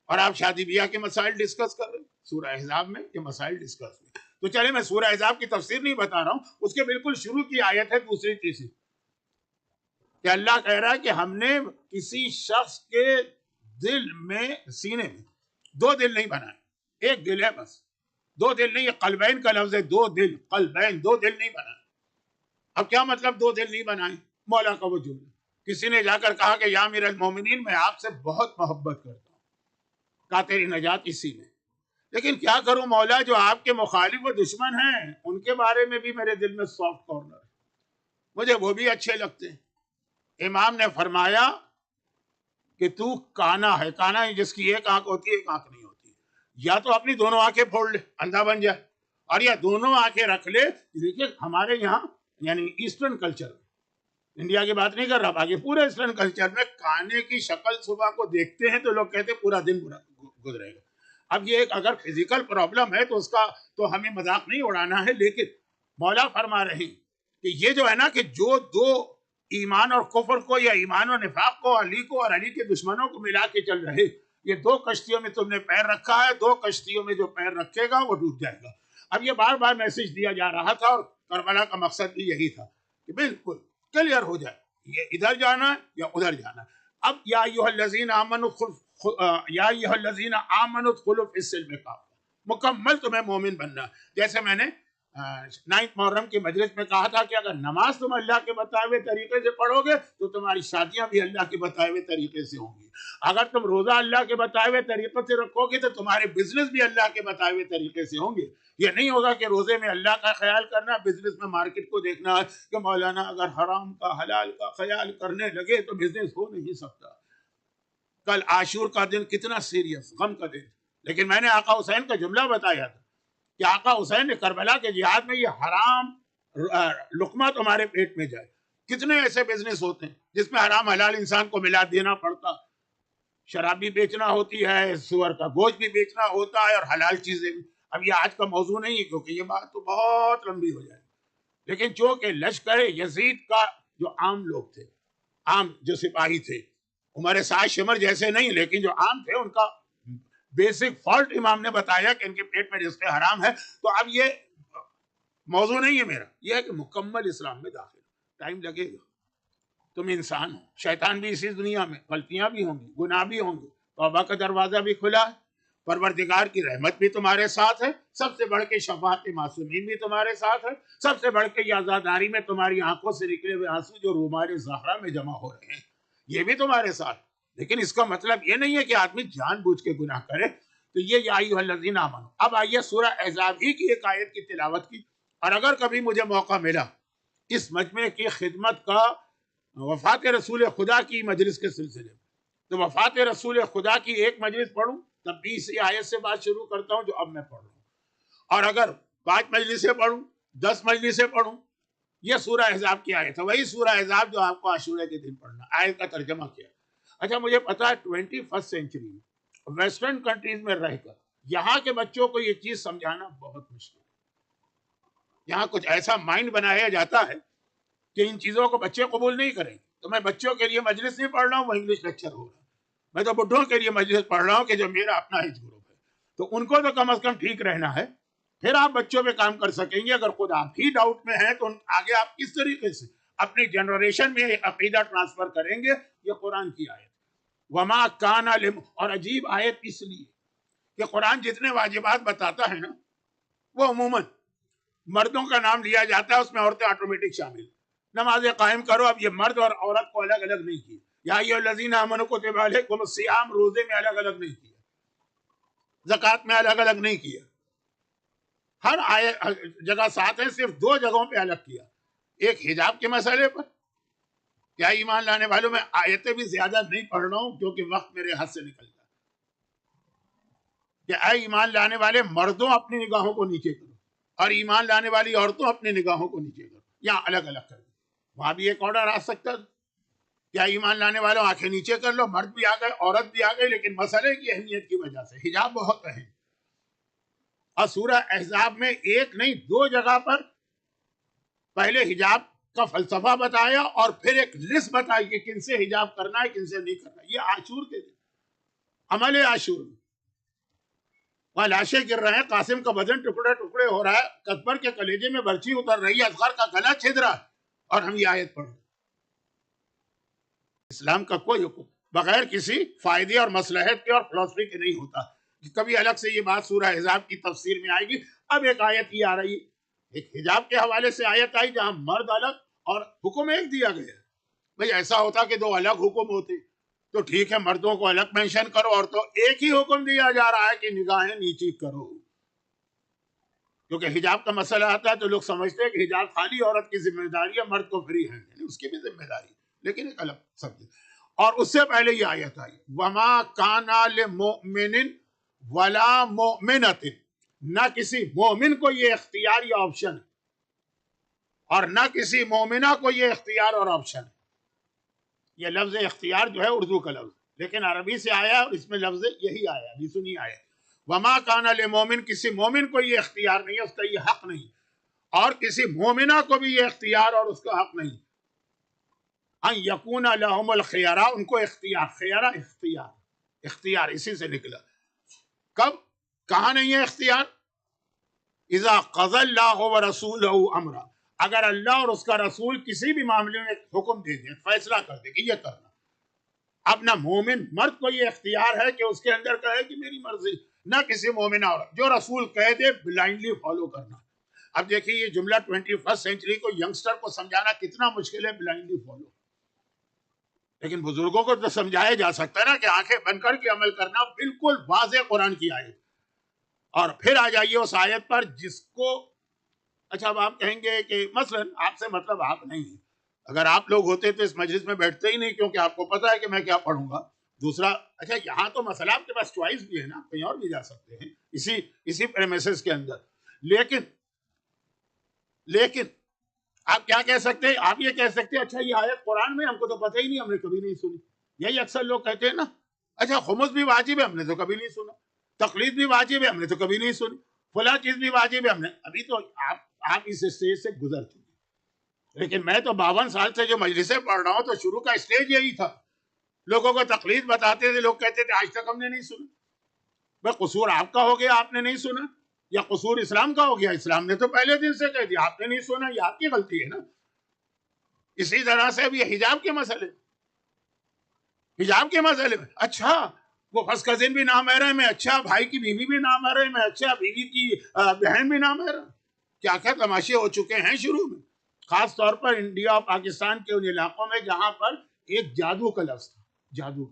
اور آپ شادی بیاہ کے مسائل ڈسکس کر رہے ہیں. سورہ احزاب میں یہ مسائل ڈسکس ہوئے. تو چلے میں سورہ احزاب کی تفسیر نہیں بتا رہا ہوں، اس کے بالکل شروع کی آیت ہے دوسری تیسری، کہ اللہ کہہ رہا ہے کہ ہم نے کسی شخص کے دل میں، سینے میں، دو دل نہیں بنائے، ایک دل ہے بس. دو دل نہیں، یہ قلبین کا لفظ ہے، دو دل، قلبین، دو دل نہیں بنائے. اب کیا مطلب دو دل نہیں بنائے؟ مولا کا وہ جملہ، کسی نے جا کر کہا کہ یا امیر المومنین میں آپ سے بہت محبت کرتا ہوں، کہا تیری نجات اسی میں. لیکن کیا کروں مولا، جو آپ کے مخالف و دشمن ہیں ان کے بارے میں بھی میرے دل میں سافٹ کارنر ہے، مجھے وہ بھی اچھے لگتے ہیں. امام نے فرمایا کہ تو کانا ہے، کانا جس کی ایک آنکھ ہوتی ہے ایک آنکھ نہیں ہوتی، یا تو اپنی دونوں آنکھیں پھوڑ لے، اندھا بن جائے، اور یا دونوں آنکھیں رکھ لے. دیکھیے ہمارے یہاں یعنی ایسٹرن کلچر میں، انڈیا کی بات نہیں کر رہا، باقی پورے ایسٹرن کلچر میں کانے کی شکل صبح کو دیکھتے ہیں تو لوگ کہتے ہیں پورا دن گزرے گا. اب یہ ایک اگر فزیکل پرابلم ہے تو اس کا تو ہمیں مذاق نہیں اڑانا ہے، لیکن مولا فرما رہے ہیں کہ یہ جو ہے نا کہ جو دو ایمان اور کفر کو یا ایمان و نفاق کو، علی کو اور علی کے دشمنوں کو ملا کے چل رہے، یہ دو کشتیوں میں تم نے پیر رکھا ہے، دو کشتیوں میں جو پیر رکھے گا وہ ڈوب جائے گا. اب یہ بار بار میسج دیا جا رہا تھا، اور کربلا کا مقصد بھی یہی تھا کہ بالکل کلیئر ہو جائے یہ ادھر جانا ہے یا ادھر جانا ہے. اب یا ایھا الذین آمنوا ادخلوا فی السلم کافہ، مکمل تمہیں مومن بننا. جیسے میں نے 9 محرم کی مجلس میں کہا تھا کہ اگر نماز تم اللہ کے بتائے ہوئے طریقے سے پڑھو گے تو تمہاری شادیاں بھی اللہ کے بتائے ہوئے طریقے سے ہوں گی. اگر تم روزہ اللہ کے بتائے ہوئے طریقے سے رکھو گے تو تمہارے بزنس بھی اللہ کے بتائے ہوئے طریقے سے ہوں گے. یہ نہیں ہوگا کہ روزے میں اللہ کا خیال کرنا، بزنس میں مارکیٹ کو دیکھنا ہے کہ مولانا اگر حرام کا حلال کا خیال کرنے لگے تو بزنس ہو نہیں سکتا. کل عاشور کا دن کتنا سیریس غم کا دن، لیکن میں نے آقا حسین کا جملہ بتایا تھا کہ آقا حسین نے کربلا کے جہاد میں یہ حرام لقمہ تمہارے پیٹ میں جائے. کتنے ایسے بزنس ہوتے ہیں جس میں حرام حلال انسان کو ملا دینا پڑتا. شراب بھی بیچنا ہوتی ہے، سور کا گوشت بھی بیچنا ہوتا ہے، اور حلال چیزیں بھی. اب یہ آج کا موضوع نہیں ہے کیونکہ یہ بات تو بہت لمبی ہو جائے گی، لیکن چونکہ لشکر یزید کا جو عام لوگ تھے، عام جو سپاہی تھے، عمر سعد شمر جیسے نہیں لیکن جو عام تھے، ان کا بیسک فالٹ امام نے بتایا کہ ان کے پیٹ میں رزق حرام ہے. تو اب یہ موضوع نہیں ہے میرا، یہ ہے کہ مکمل اسلام میں داخل ٹائم لگے گا. تم انسان ہو، شیطان بھی اسی دنیا میں، غلطیاں بھی ہوں گی، گناہ بھی ہوں گے، توبہ کا دروازہ بھی کھلا ہے، پروردگار کی رحمت بھی تمہارے ساتھ ہے، سب سے بڑھ کے شفاعت معصومین بھی تمہارے ساتھ ہے، سب سے بڑھ کے یہ عزاداری میں تمہاری آنکھوں سے نکلے ہوئے آنسو جو رومال زہرا میں جمع ہو رہے ہیں یہ بھی تمہارے ساتھ. لیکن اس کا مطلب یہ نہیں ہے کہ آدمی جان بوجھ کے گناہ کرے. تو یہ یا ایھا الذین آمنوا. اب آئیے سورہ احزاب ہی کی ایک آیت کی تلاوت کی. اور اگر کبھی مجھے موقع ملا اس مجمع کی خدمت کا وفات رسول خدا کی مجلس کے سلسلے میں، تو وفات رسول خدا کی ایک مجلس پڑھوں تب بھی اسی آیت سے بات شروع کرتا ہوں جو اب میں پڑھ رہا ہوں. اور اگر 5 مجلسیں پڑھوں، 10 مجلسیں پڑھوں، یہ سورہ احزاب کی آیت ہے، وہی سورہ احزاب جو آپ کو عاشورہ کے دن پڑھنا. آیت کا ترجمہ کیا. اچھا مجھے پتا ہے 21 سینچری میں ویسٹرن کنٹریز میں رہ کر یہاں کے بچوں کو یہ چیز سمجھانا بہت مشکل ہے. یہاں کچھ ایسا مائنڈ بنایا جاتا ہے کہ ان چیزوں کو بچے قبول نہیں کریں. تو میں بچوں کے لیے مجلس نہیں پڑھ رہا ہوں، وہ انگلش لیکچر ہو رہا ہے. میں تو بڈھوں کے لیے مجلس پڑھ رہا ہوں کہ جو میرا اپنا ایج گروپ ہے. تو ان کو تو کم از کم ٹھیک رہنا ہے، پھر آپ بچوں پہ کام کر سکیں گے. اگر خود آپ ہی ڈاؤٹ میں ہیں تو آگے آپ کس طریقے سے اپنی جنریشن میں عقیدہ ٹرانسفر کریں گے. یہ قرآن کی آیت وما کان لم. اور عجیب آیت اس لیے کہ قرآن جتنے واجبات بتاتا ہے نا وہ عموماً مردوں کا نام لیا جاتا ہے، اس میں عورتیں آٹومیٹک شامل. نمازیں قائم کرو، اب یہ مرد اور عورت کو الگ الگ نہیں کیا. یا ایھا الذین آمنوا کتب علیکم الصیام، روزے میں الگ الگ نہیں کیا، زکوٰۃ میں الگ الگ نہیں کیا. ہر جگہ ساتھ ہے، صرف 2 جگہوں پہ الگ کیا. ایک حجاب کے مسئلے پر کیا ایمان لانے والوں میں آیتیں بھی زیادہ نہیں پڑھ رہا ہوں کیونکہ وقت میرے ہاتھ سے نکل جائے. کہ اے ایمان لانے والے مردوں اپنی نگاہوں کو نیچے کرو اور ایمان لانے والی عورتوں اپنی نگاہوں کو نیچے کرو, یا الگ الگ کر دو. وہاں بھی ایک آرڈر آ سکتا ہے, کیا ایمان لانے والوں آنکھیں نیچے کر لو, مرد بھی آ گئے عورت بھی آ گئی, لیکن مسئلے کی اہمیت کی وجہ سے حجاب بہت اہم. اور سورہ احزاب میں ایک نہیں 2 جگہ پر پہلے حجاب کا فلسفہ بتایا اور پھر ایک لسٹ بتائی کہ کن سے حجاب کرنا ہے کن سے نہیں کرنا. یہ عاشور کے دن عمل عاشور میں وہاں لاشیں گر رہے ہیں, قاسم کا بدن ٹکڑے ٹکڑے ہو رہا ہے, اکبر کے کلیجے میں برچی اتر رہی ہے, اصغر کا گلا چھد رہا ہے, اور ہم یہ آیت پڑھ رہے ہیں. اسلام کا کوئی حکم بغیر کسی فائدے اور مصلحت کے اور فلسفے کے نہیں ہوتا. کبھی الگ سے یہ بات سورہ احزاب کی تفسیر میں آئے گی. اب ایک آیت یہ آ رہی ہے, ایک حجاب کے حوالے سے آیت آئی جہاں مرد الگ اور حکم ایک دیا گیا. بھئی ایسا ہوتا کہ 2 الگ حکم ہوتے تو ٹھیک ہے, مردوں کو الگ مینشن کرو, اور تو ایک ہی حکم دیا جا رہا ہے کہ نگاہیں نیچی کرو. کیونکہ حجاب کا مسئلہ آتا ہے تو لوگ سمجھتے ہیں کہ حجاب خالی عورت کی ذمہ داری ہے, مرد کو فری ہے, اس کی بھی ذمہ داری, لیکن ایک الگ سبجیکٹ. اور اس سے پہلے یہ آیت آئی وَمَا كَانَ لِمُؤْمِنٍ وَلَا مُؤْمِنَةٍ, نہ کسی مومن کو یہ اختیار یا آپشن ہے اور نہ کسی مومنہ کو یہ اختیار اور آپشن ہے. یہ لفظ اختیار جو ہے اردو کا لفظ, لیکن عربی سے آیا اور اس میں لفظ یہی آیا, ابھی سنی آیا وَمَا كَانَ لِمُؤْمِنٍ, کسی مومن کو یہ اختیار نہیں ہے, اس کا یہ حق نہیں, اور کسی مومنہ کو بھی یہ اختیار اور اس کا حق نہیں ان یکون لہم الخیارہ, ان کو اختیار, خیارہ اختیار, اختیار اسی سے نکلا. کب کہاں نہیں ہے اختیار؟ اذا قضى اللہ ورسولہ امرا, اگر اللہ اور اس کا رسول کسی بھی معاملے میں حکم دے دیں, فیصلہ کر دے کہ یہ کرنا. اب نہ مومن مرد کو یہ اختیار ہے کہ اس کے اندر کہے کہ میری مرضی, نہ کسی مومنہ عورت, جو رسول کہہ دے بلائنڈلی فالو کرنا. اب دیکھیے یہ جملہ 21 سینچری کو ینگسٹر کو سمجھانا کتنا مشکل ہے, بلائنڈلی فالو. لیکن بزرگوں کو تو سمجھایا جا سکتا ہے نا کہ آنکھیں بند کر کے عمل کرنا, بالکل واضح قرآن کی آیت. اور پھر آ جائیے اس آیت پر جس کو, اچھا اب آپ کہیں گے کہ مثلا آپ سے مطلب آپ نہیں ہیں, اگر آپ لوگ ہوتے تو اس مجلس میں بیٹھتے ہی نہیں, کیونکہ آپ کو پتا ہے کہ میں کیا پڑھوں گا. دوسرا, اچھا یہاں تو مسئلہ آپ کے پاس چوائس بھی ہے نا, کہیں اور بھی جا سکتے ہیں اسی پریمیسز کے اندر. لیکن آپ کیا کہہ سکتے ہیں, آپ یہ کہہ سکتے ہیں اچھا یہ آیت قرآن میں, ہم کو تو پتہ ہی نہیں, ہم نے کبھی نہیں سنی. یہی اکثر لوگ کہتے ہیں نا, اچھا خمس بھی واجب ہے, ہم نے تو کبھی نہیں سنا. تقلید بھی واجب ہے, ہم نے تو کبھی نہیں سنی. فلاں چیز بھی واجب ہے, ہم نے ابھی تو آپ اس اسٹیج سے گزر چکے. لیکن میں تو 52 سال سے جو مجلسیں پڑھ رہا ہوں تو شروع کا اسٹیج یہی تھا. لوگوں کو تقلید بتاتے تھے, لوگ کہتے تھے آج تک ہم نے نہیں سنا. بھائی قصور آپ کا ہو گیا, آپ نے نہیں سنا, یا قصور اسلام کا ہو گیا, اسلام نے تو پہلے دن سے کہہ دیا آپ نے نہیں سنا, یہ آپ کی غلطی ہے نا. اسی طرح سے اب یہ حجاب کے مسئلے میں اچھا وہ فرض کزن بھی نامحرم ہے, اچھا بھائی کی بیوی بھی نامحرم ہے, اچھا بیوی کی بہن بھی نامحرم. کیا کیا تماشے ہو چکے ہیں شروع میں, خاص طور پر انڈیا اور پاکستان کے ان علاقوں میں جہاں پر ایک جادو کا لفظ تھا, جادو,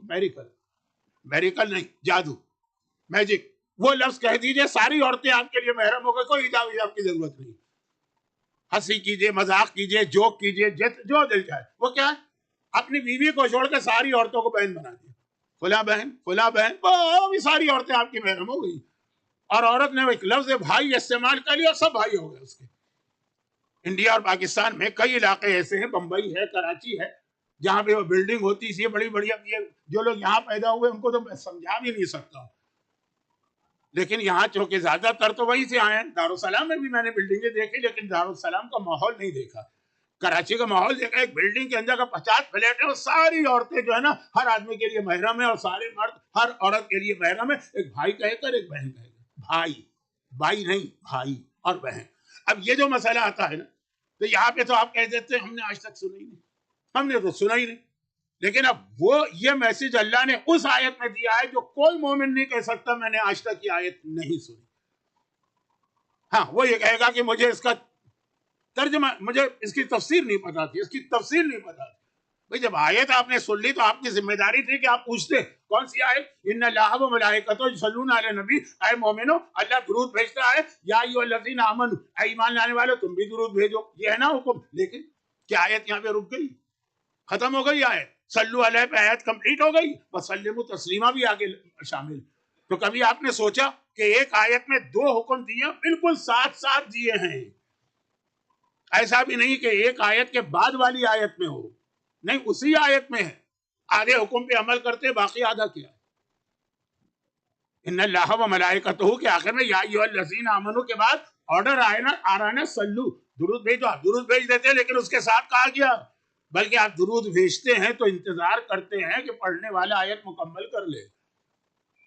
میریکل نہیں, جادو, میجک. وہ لفظ کہہ دیجئے ساری عورتیں آپ کے لیے محرم ہو گئی, کوئی حجاب کی ضرورت نہیں. ہنسی کیجئے, مذاق کیجئے, جوک کیجئے, جو دل چاہے. وہ کیا ہے, اپنی بیوی کو چھوڑ کے ساری عورتوں کو بہن بنا دیا, فلاں بہن, وہ بھی ساری عورتیں آپ کی محرم ہو گئی. اور عورت نے ایک لفظ بھائی استعمال کر لیا, سب بھائی ہو گئے اس کے. انڈیا اور پاکستان میں کئی علاقے ایسے ہیں, بمبئی ہے, کراچی ہے, جہاں پہ وہ بلڈنگ ہوتی ہے بڑی بڑی. جو لوگ یہاں پیدا ہوئے ان کو تو میں سمجھا بھی نہیں سکتا, لیکن یہاں چونکہ زیادہ تر تو وہیں سے آئے ہیں. دارالسلام میں بھی میں نے بلڈنگیں دیکھی, لیکن دارالسلام کا ماحول نہیں دیکھا. کراچی کا ماحول دیکھا, ایک بلڈنگ کے اندر کا 50 فلیٹ ہے, اور ساری عورتیں جو ہے نا ہر آدمی کے لیے محرم ہے, اور سارے مرد ہر عورت کے لیے محرم ہے. ایک بھائی کہے کر ایک بہن کہے کر, بھائی نہیں, بھائی اور بہن. اب یہ جو مسئلہ آتا ہے نا, تو یہاں پہ تو آپ کہہ دیتے ہیں ہم نے آج تک سنا ہی نہیں, ہم نے تو سنا ہی نہیں. لیکن اب وہ یہ میسج اللہ نے اس آیت میں دیا ہے جو کوئی مومن نہیں کہہ سکتا میں نے آج تک یہ آیت نہیں سنی. ہاں وہ یہ کہے گا کہ مجھے اس کا ترجمہ, مجھے اس کی تفسیر نہیں پتا تھی, اس کی تفسیر نہیں پتا تھی. بھئی جب آیت آپ نے سن لی تو آپ کی ذمہ داری تھی کہ آپ پوچھتے کون سی آیت, ان اللہ و ملائکتہ یصلون علی النبی, اے مومنو اللہ درود بھیجتا ہے, یا ایھا الذین آمنوا, اے ایمان لانے والو تم بھی درود بھیجو. یہ ہے نا حکم. لیکن کیا آیت یہاں پہ رک گئی؟ ختم ہو گئی آیت، صلو علیہ پہ آیت کمپلیٹ ہو گئی، وسلموا تسلیما بھی آگے شامل۔ تو کبھی آپ نے سوچا کہ ایک آیت میں دو حکم دیے، بالکل ساتھ ساتھ دیے ہیں، ایسا بھی نہیں کہ ایک آیت کے بعد والی آیت میں ہو، نہیں اسی آیت میں ہے، آدھے حکم پہ عمل کرتے باقی آدھا کیا ہے؟ ان اللہ و ملائکتہ کے آخر میں یا ایھا الذین آمنوا کے بعد آرڈر آ رہا ہے نا، سلو درود بھیجو، آپ درود بھیج دیتے ہیں، لیکن اس کے ساتھ کہا گیا بلکہ آپ درود بھیجتے ہیں تو انتظار کرتے ہیں کہ پڑھنے والا آیت مکمل کر لے۔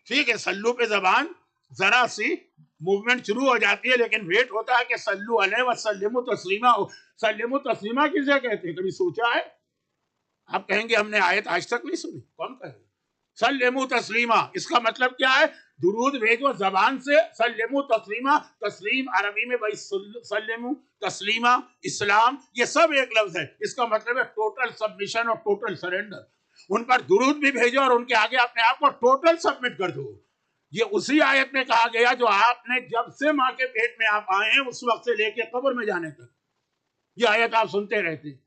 ٹھیک ہے، سلو پہ زبان ذرا سی موومنٹ شروع ہو جاتی ہے، لیکن ویٹ ہوتا ہے کہ سلو علیہ وسلموا تسلیما ہو۔ سلموا تسلیما کسے کہتے ہیں؟ کبھی سوچا ہے؟ آپ کہیں گے ہم نے آیت آج تک نہیں سنی، کون کہے؟ سلموا تسلیما اس کا مطلب کیا ہے؟ درود بھیجو زبان سے، سلموا تسلیما، تسلیم عربی میں بھائی سلموا تسلیما، اسلام، یہ سب ایک لفظ ہے، اس کا مطلب ہے ٹوٹل سبمیشن اور ٹوٹل سرنڈر۔ ان پر درود بھی بھیجو اور ان کے آگے اپنے آپ کو ٹوٹل سبمٹ کر دو۔ یہ اسی آیت میں کہا گیا جو آپ نے جب سے ماں کے پیٹ میں آپ آئے ہیں اس وقت سے لے کے قبر میں جانے تک، یہ آیت آپ سنتے رہتے ہیں،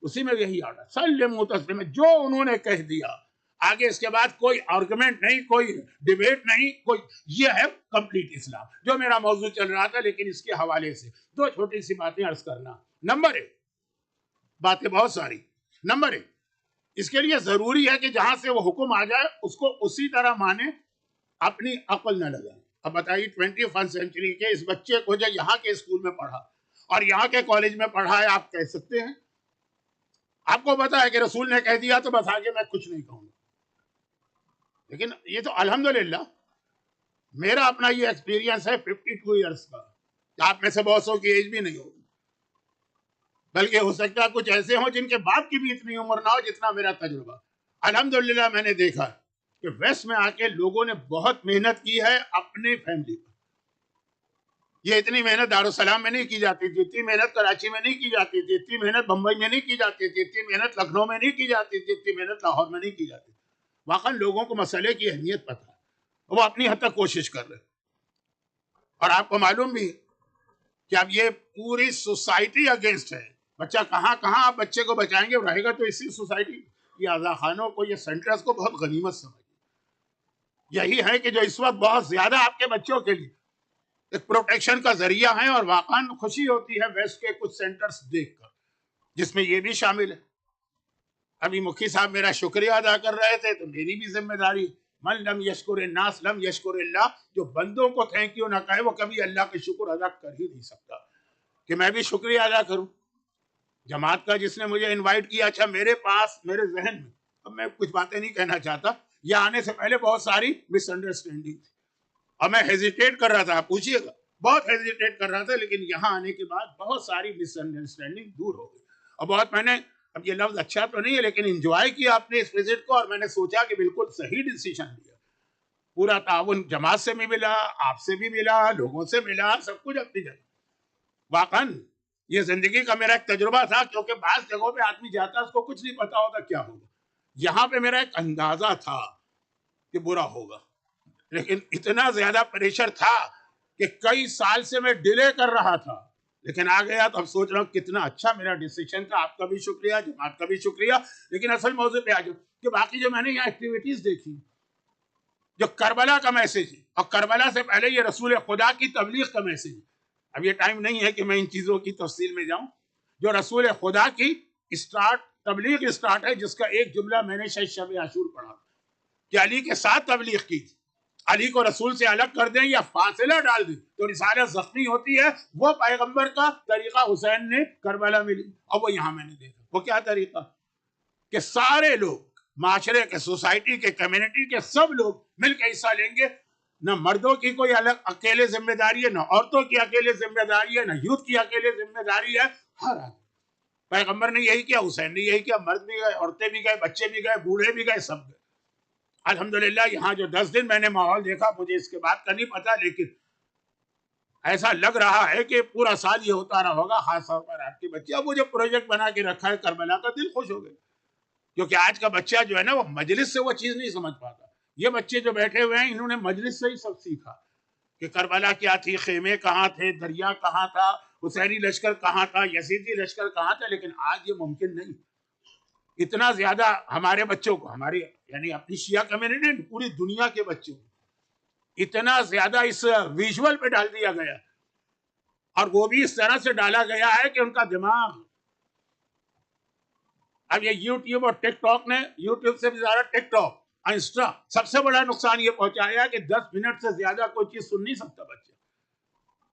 اسی میں یہی آرڈر سلموا تسلیما، جو انہوں نے کہہ دیا آگے اس کے بعد کوئی آرگومنٹ نہیں، کوئی ڈیبیٹ نہیں، کوئی، یہ ہے کمپلیٹ اسلام، جو میرا موضوع چل رہا تھا۔ لیکن اس کے حوالے سے دو چھوٹی سی باتیں عرض کرنا۔ نمبر ایک، باتیں بہت ساری، نمبر ایک، اس کے لیے ضروری ہے کہ جہاں سے وہ حکم آ جائے اس کو اسی طرح مانے، اپنی عقل نہ لگائیں۔ اب بتائیے 21 سینچری کے اس بچے کو جو یہاں کے اسکول میں پڑھا اور یہاں کے کالج میں پڑھا ہے، آپ کہہ سکتے ہیں؟ آپ کو پتا ہے کہ رسول نے کہہ دیا تو بس آگے میں کچھ نہیں کہوں گا۔ لیکن یہ تو الحمدللہ میرا اپنا یہ ایکسپیرینس ہے 52 ایئرس کا، آپ میں سے بہت سو کی ایج بھی نہیں ہوگی، بلکہ ہو سکتا ہے کچھ ایسے ہوں جن کے باپ کی بھی اتنی عمر نہ ہو جتنا میرا تجربہ۔ الحمدللہ میں نے دیکھا کہ ویسٹ میں آ کے لوگوں نے بہت محنت کی ہے اپنے فیملی پر۔ یہ اتنی محنت دارالسلام میں نہیں کی جاتی تھی، اتنی محنت کراچی میں نہیں کی جاتی تھی، اتنی محنت بمبئی میں نہیں کی جاتی تھی، اتنی محنت لکھنؤ میں نہیں کی جاتی تھی، اتنی محنت لاہور میں نہیں کی جاتی تھی۔ واقعا لوگوں کو مسئلے کی اہمیت پتہ ہے، وہ اپنی حد تک کوشش کر رہے ہیں، اور آپ کو معلوم بھی کہ اب یہ پوری سوسائٹی اگینسٹ ہے۔ بچہ کہاں کہاں آپ بچے کو بچائیں گے، رہے گا تو اسی سوسائٹی۔ یہ اعضا خانوں کو، یہ سینٹرز کو بہت غنیمت سمجھیں، یہی ہے کہ جو اس وقت بہت زیادہ آپ کے بچوں کے لیے ایک پروٹیکشن کا ذریعہ ہیں، اور واقعا خوشی ہوتی ہے ویسٹ کے کچھ سینٹرز دیکھ کر جس میں یہ بھی شامل ہے۔ ابھی مکھی صاحب میرا شکریہ ادا کر رہے تھے تو میری بھی ذمہ داری، من لم یشکر الناس لم یشکر اللہ، جو بندوں کو تھینک یو نہ کہے وہ کبھی اللہ کا شکر ادا کر ہی نہیں سکتا، کہ میں بھی شکریہ ادا کروں جماعت کا جس نے مجھے انوائٹ کیا۔ اچھا، میرے پاس، میرے ذہن میں، اب میں کچھ باتیں نہیں کہنا چاہتا، یہ آنے سے پہلے بہت ساری مس انڈرسٹینڈنگ تھی اور میں ہیزیٹیٹ کر رہا تھا، آپ پوچھیے گا، بہت ہیزیٹیٹ کر رہا تھا، لیکن یہاں آنے کے بعد بہت ساری مس انڈرسٹینڈنگ دور ہو گئی، اور بہت میں نے، اب یہ لفظ اچھا تو نہیں ہے لیکن انجوائے کیا اپنے اس وزٹ کو، اور میں نے سوچا کہ بالکل صحیح ڈیسیشن لیا۔ پورا تعاون جماعت سے بھی ملا، آپ سے بھی ملا، لوگوں سے ملا، سب کچھ اپنی جگہ۔ واقعاً یہ زندگی کا میرا ایک تجربہ تھا، کیونکہ بعض جگہوں پہ آدمی جاتا ہے اس کو کچھ نہیں پتا ہوتا کیا ہوگا۔ یہاں پہ میرا ایک اندازہ تھا کہ برا ہوگا، لیکن اتنا زیادہ پریشر تھا کہ کئی سال سے میں ڈیلے کر رہا تھا، لیکن آ گیا تو اب سوچ رہا ہوں کتنا اچھا میرا ڈیسیشن تھا۔ آپ کا بھی شکریہ، جماعت کا بھی شکریہ۔ لیکن اصل موضوع پہ آ جاؤ کہ باقی جو میں نے یہاں ایکٹیویٹیز دیکھی، جو کربلا کا میسج ہے، اور کربلا سے پہلے یہ رسول خدا کی تبلیغ کا میسج ہے، اب یہ ٹائم نہیں ہے کہ میں ان چیزوں کی تفصیل میں جاؤں، جو رسول خدا کی تبلیغ اسٹارٹ ہے، جس کا ایک جملہ میں نے شاید شب عاشور پڑھا کہ علی کے ساتھ تبلیغ کی تھی، علی کو رسول سے الگ کر دیں یا فاصلہ ڈال دیں تو رسالت زخمی ہوتی ہے۔ وہ پیغمبر کا طریقہ حسین نے کربلا میں لی، اور وہ یہاں میں نے دیکھا۔ وہ کیا طریقہ کہ سارے لوگ، معاشرے کے، سوسائٹی کے، کمیونٹی کے سب لوگ مل کے حصہ لیں گے، نہ مردوں کی کوئی الگ اکیلے ذمہ داری ہے، نہ عورتوں کی اکیلے ذمہ داری ہے، نہ یوتھ کی اکیلے ذمہ داری ہے، ہر آدمی۔ پیغمبر نے یہی کیا، حسین نے یہی کیا، مرد بھی گئے، عورتیں بھی گئے، بچے بھی گئے، بوڑھے بھی گئے، سب گئے۔ الحمدللہ یہاں جو 10 دن میں نے ماحول دیکھا، مجھے اس کے بعد کا نہیں پتا، لیکن ایسا لگ رہا ہے کہ پورا سال یہ ہوتا رہا ہوگا، خاص طور پر آپ کے بچے۔ اب وہ جو پروجیکٹ بنا کے رکھا ہے کربلا کا، دل خوش ہو گئے، کیونکہ آج کا بچہ جو ہے نا وہ مجلس سے وہ چیز نہیں سمجھ پاتا۔ یہ بچے جو بیٹھے ہوئے ہیں انہوں نے مجلس سے ہی سب سیکھا کہ کربلا کیا تھی، خیمے کہاں تھے، دریا کہاں تھا، حسینی لشکر کہاں تھا، یزیدی لشکر کہاں تھا، لیکن آج یہ ممکن نہیں۔ اتنا زیادہ ہمارے بچوں کو, ہماری یعنی اپنی شیعہ کمیونٹی, پوری دنیا کے بچوں کو اتنا زیادہ اس ویژول پہ ڈال دیا گیا, اور وہ بھی اس طرح سے ڈالا گیا ہے کہ ان کا دماغ, اب یہ یوٹیوب اور ٹک ٹاک نے, یوٹیوب سے بھی زیادہ ٹک ٹاک, انسٹا, سب سے بڑا نقصان یہ پہنچایا کہ 10 منٹ سے زیادہ کوئی چیز سن نہیں سکتا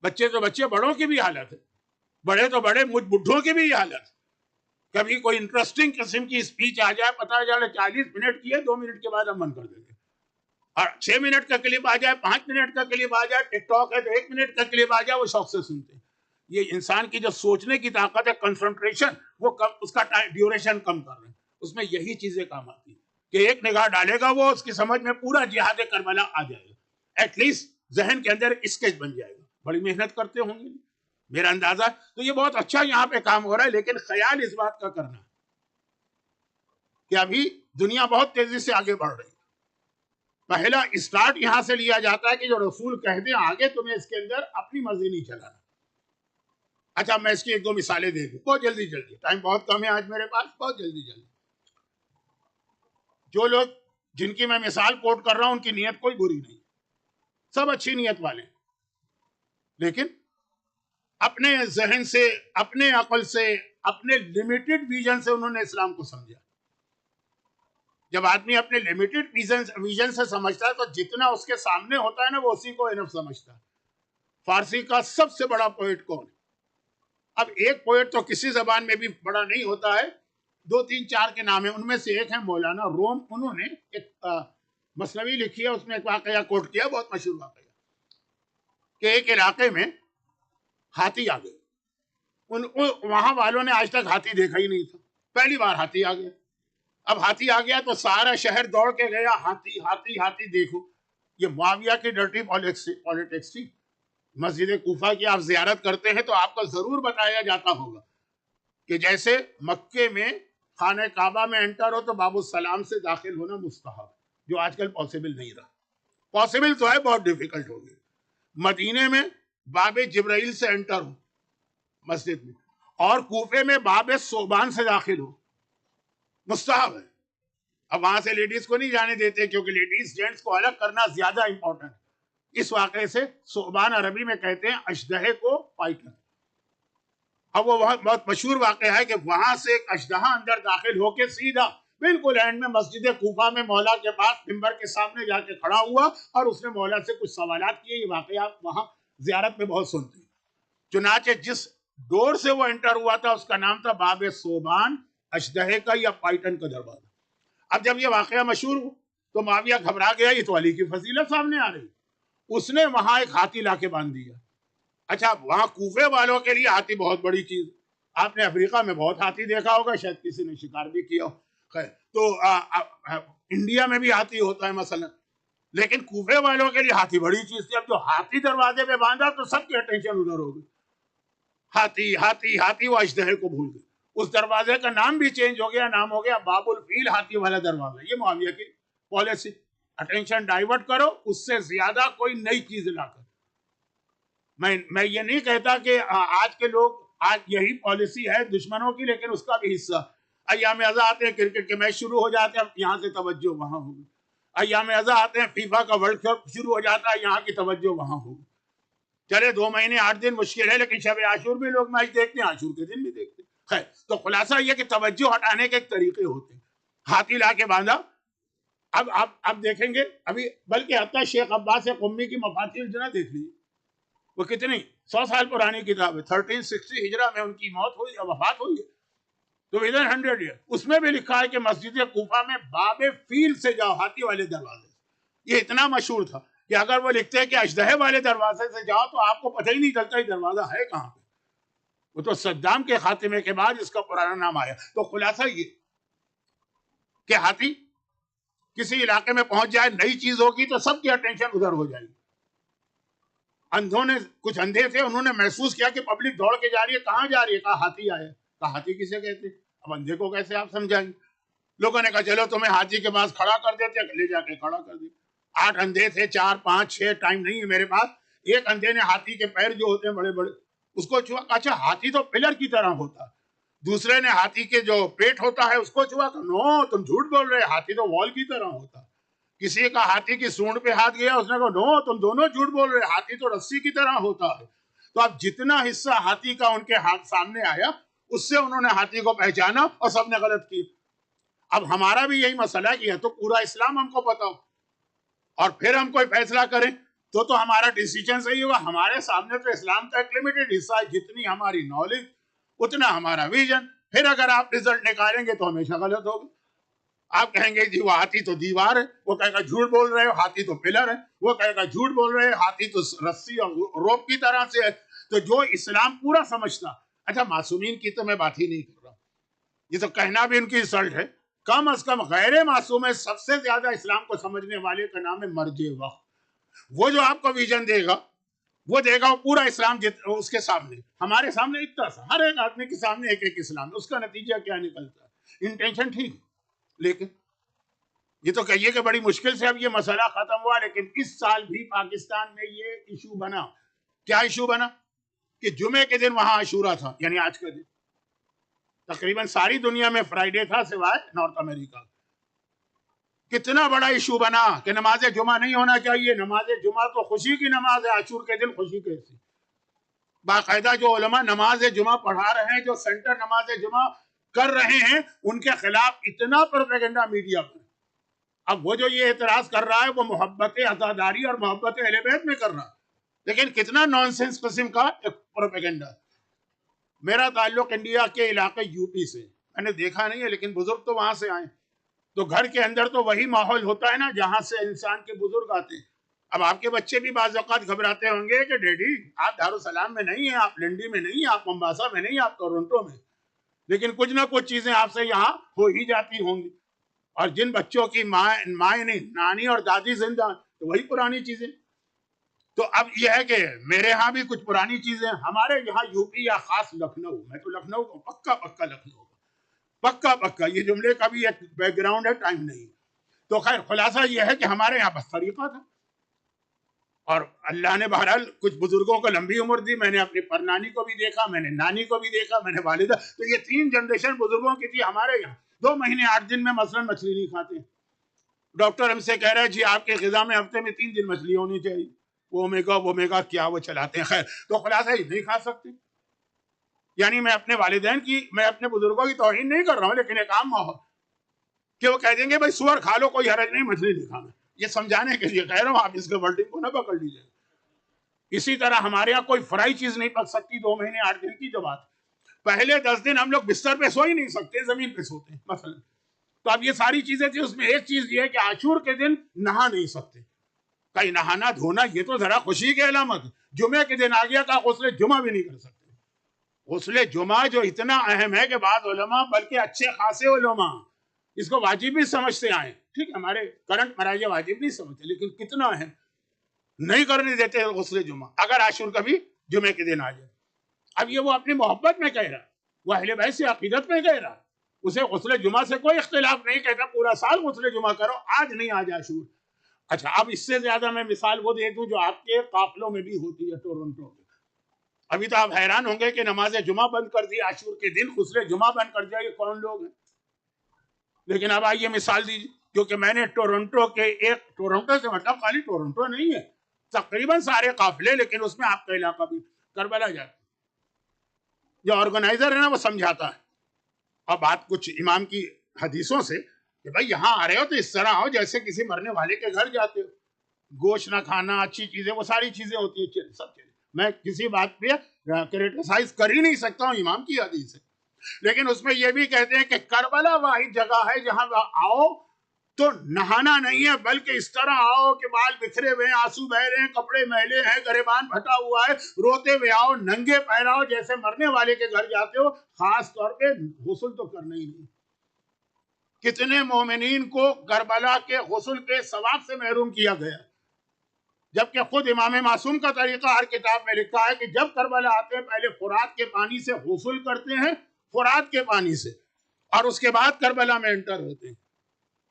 بچے تو بچے, بڑوں کی بھی حالت ہے, بڑے تو بڑے, مجھ بڈھوں کی بھی یہ حالت. کبھی کوئی انٹرسٹنگ قسم کی اسپیچ آ جائے, پتہ چلے 40 منٹ کی ہے, 2 منٹ کے بعد ہم بند کر دیں گے, اور 6 منٹ کا کلپ آ جائے, 5 منٹ کا کلپ آ جائے, ٹک ٹاک ہے تو 1 منٹ کا کلپ آ جائے, وہ شوق سے سنتے ہیں. یہ انسان کی جو سوچنے کی طاقت ہے, کنسنٹریشن, وہ کم, اس کا ڈیوریشن کم کر رہے ہیں. اس میں یہی چیزیں کام آتی ہیں کہ ایک نگاہ ڈالے گا وہ, اس کی سمجھ میں پورا جہاد کربلا آ جائے گا, ایٹ لیسٹ ذہن کے اندر اسکیچ بن جائے گا. بڑی محنت کرتے ہوں گے میرا اندازہ. تو یہ بہت اچھا یہاں پہ کام ہو رہا ہے, لیکن خیال اس بات کا کرنا کہ ابھی دنیا بہت تیزی سے آگے بڑھ رہی ہے. پہلا اسٹارٹ یہاں سے لیا جاتا ہے کہ جو رسول کہتے ہیں آگے تمہیں اس کے اندر اپنی مرضی نہیں چلانا. اچھا میں اس کی 1-2 مثالیں دے دوں بہت جلدی, ٹائم بہت کم ہے آج میرے پاس, بہت جلدی. جو لوگ جن کی میں مثال کوٹ کر رہا ہوں ان کی نیت کوئی بری نہیں, سب اچھی نیت والے, لیکن اپنے ذہن سے, اپنے عقل سے, اپنے لمیٹڈ ویژن سے انہوں نے اسلام کو سمجھا. جب آدمی اپنے لمیٹڈ ویژن سے سمجھتا ہے تو جتنا اس کے سامنے ہوتا ہے نا, وہ اسی کو انف سمجھتا ہے. فارسی کا سب سے بڑا پوئٹ کون ہے؟ اب ایک پوئٹ تو کسی زبان میں بھی بڑا نہیں ہوتا ہے, 2-3-4 کے نام ہیں. ان میں سے ایک ہے مولانا روم. انہوں نے ایک مثنوی لکھی ہے, اس میں ایک واقعہ کوٹ کیا, بہت مشہور واقعہ, کہ ایک علاقے میں ہاتھی آ گئے. وہاں والوں نے آج تک ہاتھی دیکھا ہی نہیں تھا, پہلی بار ہاتھی آ گیا. اب ہاتھی آ گیا تو سارا شہر دوڑ کے گیا, ہاتھی ہاتھی ہاتھی دیکھو. یہ معاویہ کی ڈرٹی پالیٹکس تھی. مسجد کوفہ کی آپ زیارت کرتے ہیں تو آپ کو ضرور بتایا جاتا ہوگا کہ جیسے مکے میں خانہ کعبہ میں انٹر ہو تو باب السلام سے داخل ہونا مستحب, جو آج کل پاسبل نہیں رہا. پاسبل تو ہے, بہت ڈیفیکلٹ ہو گئی. مدینے میں باب جبرائیل سے انٹر ہو مسجد میں, اور کوفے میں باب صوبان سے داخل ہو, مستحب ہے. اب وہاں سے لیڈیز کو نہیں جانے دیتے کیونکہ لیڈیز جینٹس کو الگ کرنا زیادہ امپورٹنٹ. اس واقعے سے صوبان عربی میں کہتے ہیں اشدہے کو پائٹن. اب وہ بہت مشہور واقعہ ہے کہ وہاں سے ایک اشدہا اندر داخل ہو کے سیدھا بالکل اینڈ میں مسجد کوفہ میں مولا کے پاس ممبر کے سامنے جا کے کھڑا ہوا, اور اس نے مولا سے کچھ سوالات کیے. یہ واقعہ وہاں زیارت میں بہت سنتے ہیں. چنانچہ جس ڈور سے وہ انٹر ہوا تھا اس کا نام تھا باب صوبان, اشدہے کا یا پائٹن کا دروازہ. اب جب یہ واقعہ مشہور ہو تو معاویہ گھبرا گیا, یہ تو علی کی فضیلت سامنے آ رہی. اس نے وہاں ایک ہاتھی لا کے باندھ دیا. اچھا وہاں کوفے والوں کے لیے ہاتھی بہت بڑی چیز. آپ نے افریقہ میں بہت ہاتھی دیکھا ہوگا, شاید کسی نے شکار بھی کیا ہو. خیر تو انڈیا میں بھی ہاتھی ہوتا ہے مثلا, لیکن کوفے والوں کے لیے ہاتھی بڑی چیز تھی. اب جو ہاتھی دروازے پہ باندھا تو سب کی اٹینشن ادھر ہو گئی. ہاتھی ہاتھی ہاتھی, وہ اشدہے کو بھول گئے. اس دروازے کا نام بھی چینج ہو گیا, نام ہو گیا باب الفیل, ہاتھی والا دروازہ. یہ معاویہ کی پالیسی, اٹینشن ڈائیورٹ کرو, اس سے زیادہ کوئی نئی چیز لا کر. میں یہ نہیں کہتا کہ آج کے لوگ, آج یہی پالیسی ہے دشمنوں کی, لیکن اس کا بھی حصہ. ایام ازاں آتے ہیں, کرکٹ کے میچ شروع ہو جاتے ہیں, یہاں سے توجہ وہاں ہوگی. ایام ازاں آتے ہیں, فیفا کا ورلڈ کپ شروع ہو جاتا ہے, یہاں کی توجہ وہاں ہوگی. چلے 2 مہینے 8 دن مشکل ہے, لیکن شب عاشور میں لوگ میچ دیکھتے ہیں, عاشور کے دن بھی دیکھتے ہیں. خیر تو خلاصہ یہ کہ توجہ ہٹانے کے ایک طریقے ہوتے ہیں. ہاتھی لا کے باندھا. اب آپ دیکھیں گے ابھی, بلکہ حتیٰ شیخ عباس قمی کی مفاتیح الجنہ دیکھ لیجیے, وہ کتنی 100 سال پرانی کتاب ہے. 1360 ہجرہ میں ان کی موت ہوئی, وفات ہوئی ہے, تو ودن 100 ایئر. اس میں بھی لکھا ہے کہ مسجد کوفہ میں باب فیل سے جاؤ, ہاتھی والے دروازے. یہ اتنا مشہور تھا کہ اگر وہ لکھتے ہیں کہ اشدہے والے دروازے سے جاؤ تو آپ کو پتہ ہی نہیں چلتا یہ دروازہ ہے کہاں پہ. وہ تو صدام کے خاتمے کے بعد اس کا پرانا نام آیا. تو خلاصہ یہ کہ ہاتھی کسی علاقے میں پہنچ جائے, نئی چیز ہوگی تو سب کی اٹینشن ادھر ہو جائے گی. اندھوں نے, کچھ اندھے تھے, انہوں نے محسوس کیا کہ پبلک دوڑ کے جا رہی ہے, کہاں جا رہی ہے, کہا ہاتھی آیا. کہا ہاتھی کسے کہتے ہیں؟ اب اندھے کو کیسے آپ سمجھائیں گے. لوگوں نے کہا چلو تمہیں ہاتھی کے پاس کھڑا کر دیتے, لے جا کے کھڑا کر دیا. 8 اندھے تھے, 4 5 6 ٹائم نہیں ہے میرے پاس. ایک اندھے نے ہاتھی کے پیر جو ہوتے ہیں بڑے بڑے, اس کو چھوا. اچھا ہاتھی تو پلر کی طرح ہوتا, دوسرے نے ہاتھی کے جو پیٹ ہوتا ہے اس کو چھوا کہ نو تم جھوٹ بول رہے، ہاتھی تو وال کی طرح ہوتا ہے. کسی کا ہاتھی کی سونڈ پہ ہاتھ گیا، اس نے کہا نو تم دونوں جھوٹ بول رہے، ہاتھی تو رسی کی طرح ہوتا ہے. تو اب جتنا حصہ ہاتھی کا ان کے ہاتھ سامنے آیا اس سے انہوں نے ہاتھی کو پہچانا اور سب نے غلط کی. اب ہمارا بھی یہی مسئلہ ہے کہ یا تو پورا اسلام ہم کو پتا ہو اور پھر ہم کوئی فیصلہ کریں تو ہمارا ڈیسیجن صحیح ہوگا. ہمارے سامنے تو اسلام کا ایک لمیٹڈ حصہ ہے، جتنی ہماری نالج اتنا ہمارا ویژن. پھر اگر آپ رزلٹ نکالیں گے تو ہمیشہ غلط ہوگا. آپ کہیں گے جی وہ ہاتھی تو دیوار ہے، وہ کہے گا جھوٹ بول رہے ہو، ہاتھی تو پلر ہے، وہ کہے گا جھوٹ بول رہے ہو، ہاتھی تو رسی اور روپ کی طرح سے ہے. تو جو اسلام پورا سمجھتا، اچھا معصومین کی تو میں بات ہی نہیں کر رہا، یہ تو کہنا بھی ان کی انسلٹ ہے. کم از کم غیر معصوم ہے سب سے زیادہ اسلام کو سمجھنے والے کا نام ہے مرجع وقت. وہ جو آپ کو ویژن دے گا وہ دے گا وہ پورا اسلام اس کے سامنے، ہمارے سامنے اتنا سا، ہر ایک آدمی کے سامنے ایک ایک اسلام ہے. اس کا نتیجہ کیا نکلتا ہے؟ انٹینشن ٹھیک، لیکن یہ تو کہیے کہ بڑی مشکل سے اب یہ مسئلہ ختم ہوا. لیکن اس سال بھی پاکستان میں یہ ایشو بنا. کیا ایشو بنا؟ کہ جمعے کے دن وہاں عاشورہ تھا، یعنی آج کا دن. تقریباً ساری دنیا میں فرائیڈے تھا سوائے نارتھ امریکہ. کتنا بڑا ایشو بنا کہ نماز جمعہ نہیں ہونا چاہیے. نماز جمعہ تو خوشی کی نماز ہے، عاشور کے دن خوشی کیسی؟ باقاعدہ جو علماء نماز جمعہ پڑھا رہے ہیں، جو سینٹر نماز جمعہ کر رہے ہیں، ان کے خلاف اتنا پروپیگنڈا میڈیا پر. اب وہ جو یہ اعتراض کر رہا ہے وہ محبت عزاداری اور محبت اہل بیت میں کر رہا ہے، لیکن کتنا نان سینس قسم کا پروپیگنڈا. میرا تعلق انڈیا کے علاقے یو پی سے، میں نے دیکھا نہیں ہے لیکن بزرگ تو وہاں سے آئے. تو گھر کے اندر تو وہی ماحول ہوتا ہے نا جہاں سے انسان کے بزرگ آتے ہیں. اب آپ کے بچے بھی بعض اوقات گھبراتے ہوں گے کہ ڈیڈی آپ دارالسلام میں نہیں ہیں، آپ لنڈی میں نہیں ہیں، آپ ممباسا میں نہیں، آپ ٹورنٹو میں. لیکن کچھ نہ کچھ چیزیں آپ سے یہاں ہو ہی جاتی ہوں گی. اور جن بچوں کی مائیں نہیں، نانی اور دادی زندہ، تو وہی پرانی چیزیں. تو اب یہ ہے کہ میرے ہاں بھی کچھ پرانی چیزیں. ہمارے یہاں یو پی یا خاص لکھنؤ، میں تو لکھنؤ کو پکا لکھنؤ پکا یہ جملے کا بھی ایک بیک گراؤنڈ ہے، ٹائم نہیں. تو خیر خلاصہ یہ ہے کہ ہمارے یہاں بس طریقہ تھا، اور اللہ نے بہرحال کچھ بزرگوں کو لمبی عمر دی. میں نے اپنی پرنانی کو بھی دیکھا، میں نے نانی کو بھی دیکھا، میں نے والدہ. تو یہ 3 جنریشن بزرگوں کی تھی. ہمارے یہاں 2 مہینے 8 دن میں مثلا مچھلی نہیں کھاتے. ڈاکٹر ہم سے کہہ رہا ہے جی آپ کے غذا میں ہفتے میں 3 دن مچھلی ہونی چاہیے. وہ اومیگا کیا وہ چلاتے ہیں. خیر تو خلاصہ یہ نہیں کھا سکتے. یعنی میں اپنے والدین کی، میں اپنے بزرگوں کی توہین نہیں کر رہا ہوں، لیکن ایک عام ماحول کہ وہ کہہ دیں گے بھائی سور کھا لو کوئی حرج نہیں، مچھلی نہیں کھانا. یہ سمجھانے کے لیے کہہ رہا ہوں، آپ اس کے ورڈنگ کو نہ پکڑ لیجیے. اسی طرح ہمارے یہاں کوئی فرائی چیز نہیں پک سکتی 2 مہینے 8 دن کی جو بات. پہلے 10 دن ہم لوگ بستر پہ سو ہی نہیں سکتے، زمین پہ سوتے ہیں مثلا. تو اب یہ ساری چیزیں تھی. اس میں ایک چیز یہ ہے کہ عاشور کے دن نہا نہیں سکتے. کہیں نہانا دھونا یہ تو ذرا خوشی کی علامت. جمعے کے دن آ گیا کہ غسل جمعہ بھی نہیں کر سکتے. غسل جمعہ جو اتنا اہم ہے کہ بعض علماء بلکہ اچھے خاصے علماء اس کو واجب بھی سمجھتے آئے. ٹھیک ہے ہمارے کرنٹ مراجع واجب نہیں سمجھتے، لیکن کتنا اہم نہیں کرنے دیتے غسل جمعہ اگر عاشور کبھی جمعے کے دن آ جائے. اب یہ وہ اپنی محبت میں کہہ رہا، وہ اہل بیت سے عقیدت میں کہہ رہا. اسے غسل جمعہ سے کوئی اختلاف نہیں، کہتا پورا سال غسل جمعہ کرو، آج نہیں آج عاشور. اچھا اب اس سے زیادہ میں مثال وہ دے دوں جو آپ کے قافلوں میں بھی ہوتی ہے ٹورنٹو میں. ابھی تو آپ حیران ہوں گے کہ نماز جمعہ بند کر دی، عاشور کے دن غسل جمعہ بند کر دیا. یہ کون لوگ ہیں؟ لیکن اب آئیے مثال دیجیے، کیونکہ میں نے ٹورنٹو سے مطلب خالی ٹورنٹو نہیں ہے، تقریباً سارے قافلے، لیکن اس میں آپ کا علاقہ بھی کربلا جاتا. جو آرگنائزر ہے نا وہ سمجھاتا ہے، اور بات کچھ امام کی حدیثوں سے کہ بھائی یہاں آ رہے ہو تو اس طرح آؤ جیسے کسی مرنے والے کے گھر جاتے ہو. گوشت نہ کھانا، اچھی چیزیں، وہ ساری چیزیں ہوتی ہیں، سب چیزیں. میں کسی بات پہ کریٹیسائز کر ہی نہیں سکتا ہوں، امام کی حدیث ہے. لیکن اس میں یہ بھی کہتے ہیں کہ کربلا واحد جگہ ہے جہاں آؤ تو نہانا نہیں ہے، بلکہ اس طرح آؤ کہ بال بکھرے ہوئے ہیں، آنسو بہ رہے ہیں، کپڑے میلے ہیں، گریبان پھٹا ہوا ہے، روتے ہوئے آؤ، ننگے پیر آؤ جیسے مرنے والے کے گھر جاتے ہو. خاص طور پہ غسل تو کرنا ہی نہیں. کتنے مومنین کو کربلا کے غسل کے ثواب سے محروم کیا گیا، جبکہ خود امام معصوم کا طریقہ ہر کتاب میں لکھا ہے کہ جب کربلا آتے ہیں پہلے فرات کے پانی سے غسل کرتے ہیں، فرات کے پانی سے، اور اس کے بعد کربلا میں انٹر ہوتے ہیں.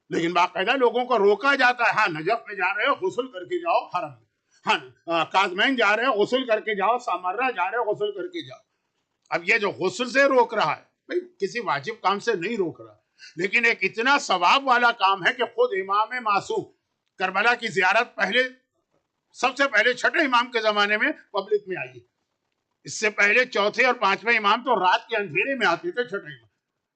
لیکن باقاعدہ لوگوں کو روکا جاتا ہے، ہاں نجف میں جا رہے ہو غسل کر کے جاؤ، حرم میں، ہاں کاظمین جا رہے ہو غسل کر کے جاؤ، سامرہ جا رہے ہو غسل کر کے جاؤ. اب یہ جو غسل سے روک رہا ہے بھائی کسی واجب کام سے نہیں روک رہا، لیکن ایک اتنا ثواب والا کام ہے کہ خود امام معصوم کربلا کی زیارت پہلے، سب سے پہلے چھٹے امام کے زمانے میں پبلک میں آئی. اس سے پہلے چوتھے اور پانچویں امام تو رات کے اندھیرے میں آتے تھے چھٹے امام.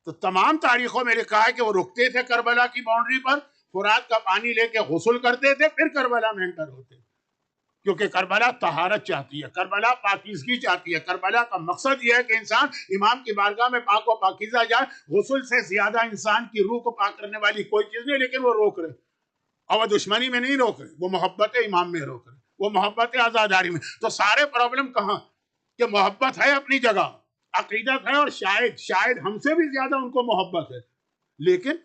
تو تمام تاریخوں میں لکھا ہے کہ وہ رکتے تھے کربلا کی باؤنڈری پر، فرات کا پانی لے کے غسل کرتے تھے، پھر کربلا میں انٹر ہوتے، کیونکہ کربلا طہارت چاہتی ہے، کربلا پاکیزگی چاہتی ہے. کربلا کا مقصد یہ ہے کہ انسان امام کی بارگاہ میں پاک و پاکیزہ جائے. غسل سے زیادہ انسان کی روح کو پاک کرنے والی کوئی چیز نہیں، لیکن وہ روک رہے، اور وہ دشمنی میں نہیں روک رہے، وہ محبت امام میں روک رہے، وہ محبت عزاداری میں. تو سارے پرابلم کہاں کہ محبت ہے اپنی جگہ، عقیدت ہے، اور شاید ہم سے بھی زیادہ ان کو محبت ہے، لیکن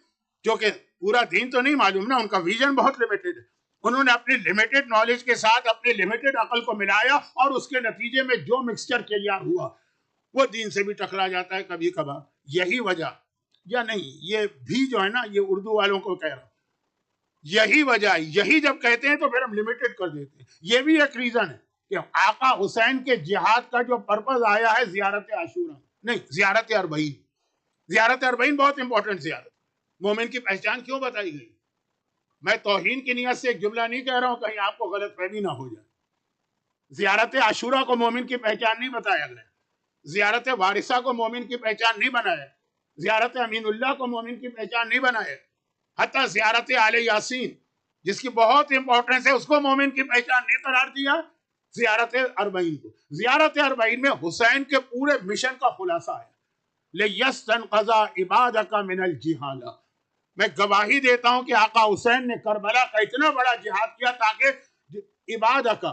کیونکہ پورا دین تو نہیں معلوم نا، ان کا ویژن بہت لیمیٹڈ ہے. انہوں نے اپنی لیمیٹڈ نالج کے ساتھ اپنی لیمیٹڈ عقل کو ملایا، اور اس کے نتیجے میں جو مکسچر تیار ہوا وہ دین سے بھی ٹکرا جاتا ہے کبھی کبھار. یہی وجہ، یا نہیں یہ بھی جو ہے نا، یہ اردو والوں کو کہہ رہا ہوں، یہی وجہ، یہی جب کہتے ہیں تو پھر ہم لیمیٹڈ کر دیتے ہیں. یہ بھی ایک ریزن ہے کہ آقا حسین کے جہاد کا جو پرپز آیا ہے زیارت عاشورہ، نہیں زیارت اربعین. زیارت اربعین بہت امپورٹنٹ زیارت. مومن کی پہچان کیوں بتائی گئی؟ میں توہین کی نیت سے ایک جملہ نہیں کہہ رہا ہوں، کہیں آپ کو غلط فہمی نہ ہو جائے. زیارت عاشورہ کو مومن کی پہچان نہیں بتایا گیا، زیارت وارثہ کو مومن کی پہچان نہیں بنایا، زیارت امین اللہ کو مومن کی پہچان نہیں بنایا، حتیٰ زیارت آل یاسین جس کی بہت امپورٹنس ہے اس کو مومن کی پہچان نہیں قرار دیا. زیارت اربعین کو، زیارت اربعین میں حسین کے پورے مشن کا خلاصہ ہے. لِيَسْتَنْقَذَ عِبَادَكَ مِنَ الْجِهَالَ. میں گواہی دیتا ہوں کہ آقا حسین نے کربلا کا اتنا بڑا جہاد کیا تاکہ عبادہ کا،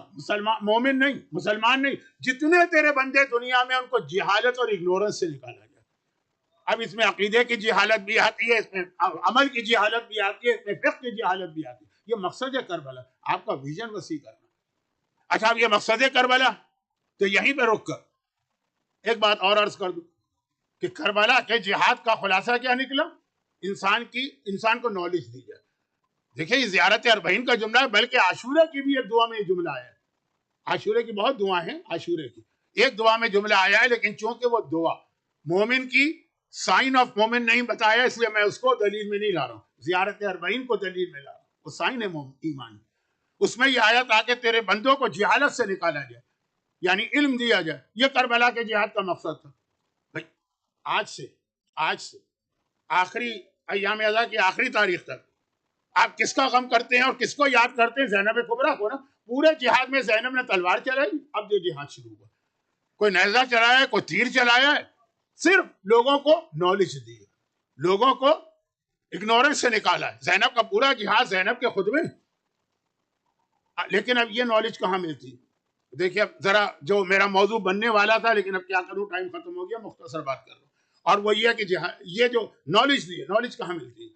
مومن نہیں، مسلمان نہیں، جتنے تیرے بندے دنیا میں ان کو جہالت اور اگنورنس سے نکالا جائے. اب اس میں عقیدے کی جہالت بھی آتی ہے، اس میں عمل کی جہالت بھی آتی ہے، اس میں فقہ کی جہالت بھی آتی ہے. یہ مقصد ہے کربلا، آپ کا ویژن وسیع کرنا. اچھا اب یہ مقصد ہے کربلا، تو یہیں پہ رک کر ایک بات اور عرض کر دوں کہ کربلا کے جہاد کا خلاصہ کیا نکلا؟ انسان کو نالج دی جائے. دیکھیں یہ زیارت اربعین کا جملہ ہے، بلکہ عاشورہ کی بھی ایک دعا میں یہ جملہ آیا ہے. عاشورہ کی بہت دعا ہیں، عاشورہ کی ایک دعا میں جملہ آیا ہے، لیکن چونکہ وہ دعا مومن کی سائن آف مومن نہیں بتایا، اس لیے میں اس کو دلیل میں نہیں لا رہا ہوں. زیارت اربعین کو دلیل میں لا رہا ہوں، وہ سائن ہے ایمان. اس میں یہ آیا تاکہ تیرے بندوں کو جہالت سے نکالا جائے، یعنی علم دیا جائے. یہ کربلا کے جہاد کا مقصد تھا. بھائی آج سے آخری ایام ازا کی آخری تاریخ تک آپ کس کا غم کرتے ہیں اور کس کو یاد کرتے ہیں؟ زینب کبریٰ کو نا. پورے جہاد میں زینب نے تلوار چلائی، اب جو جہاد شروع ہوا، کوئی نیزہ چلایا ہے، کوئی تیر چلایا ہے، صرف لوگوں کو نالج دی ہے، لوگوں کو اگنورنس سے نکالا ہے. زینب کا پورا جہاد زینب کے خطبے. لیکن اب یہ نالج کہاں ملتی؟ دیکھیے اب ذرا جو میرا موضوع بننے والا تھا، لیکن اب کیا کروں، ٹائم ختم ہو گیا، مختصر بات کر رہا ہوں. اور وہ یہ ہے کہ یہ جو نالج دی ہے، نالج کہاں ملتی ہے؟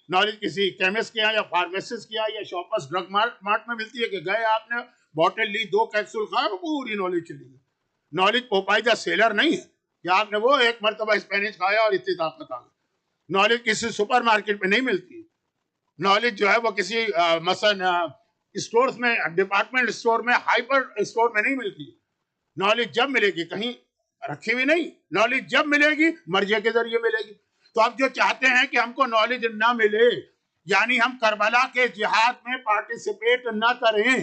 نالج کسی کیمسٹ کے یہاں یا فارمیسسٹ کے یہاں یا شاپرس ڈرگ مارٹ میں ملتی ہے کہ گئے آپ نے بوٹل لی، 2 کیپسول کھائے، پوری نالج چلی گئی. نالج پوپائی دا سیلر نہیں ہے کہ آپ نے وہ ایک مرتبہ اسپینش کھایا اور اتنی طاقت آ گئی. نالج کسی سپر مارکیٹ میں نہیں ملتی. نالج جو ہے وہ کسی مثلا اسٹورز میں، ڈپارٹمنٹ اسٹور میں، ہائپر اسٹور میں نہیں ملتی. نالج جب ملے گی، کہیں رکھی ہوئی نہیں، نالج جب ملے گی مرجع کے ذریعے ملے گی. تو آپ جو چاہتے ہیں کہ ہم کو نالج نہ ملے، یعنی ہم کربلا کے جہاد میں پارٹیسپیٹ نہ کریں،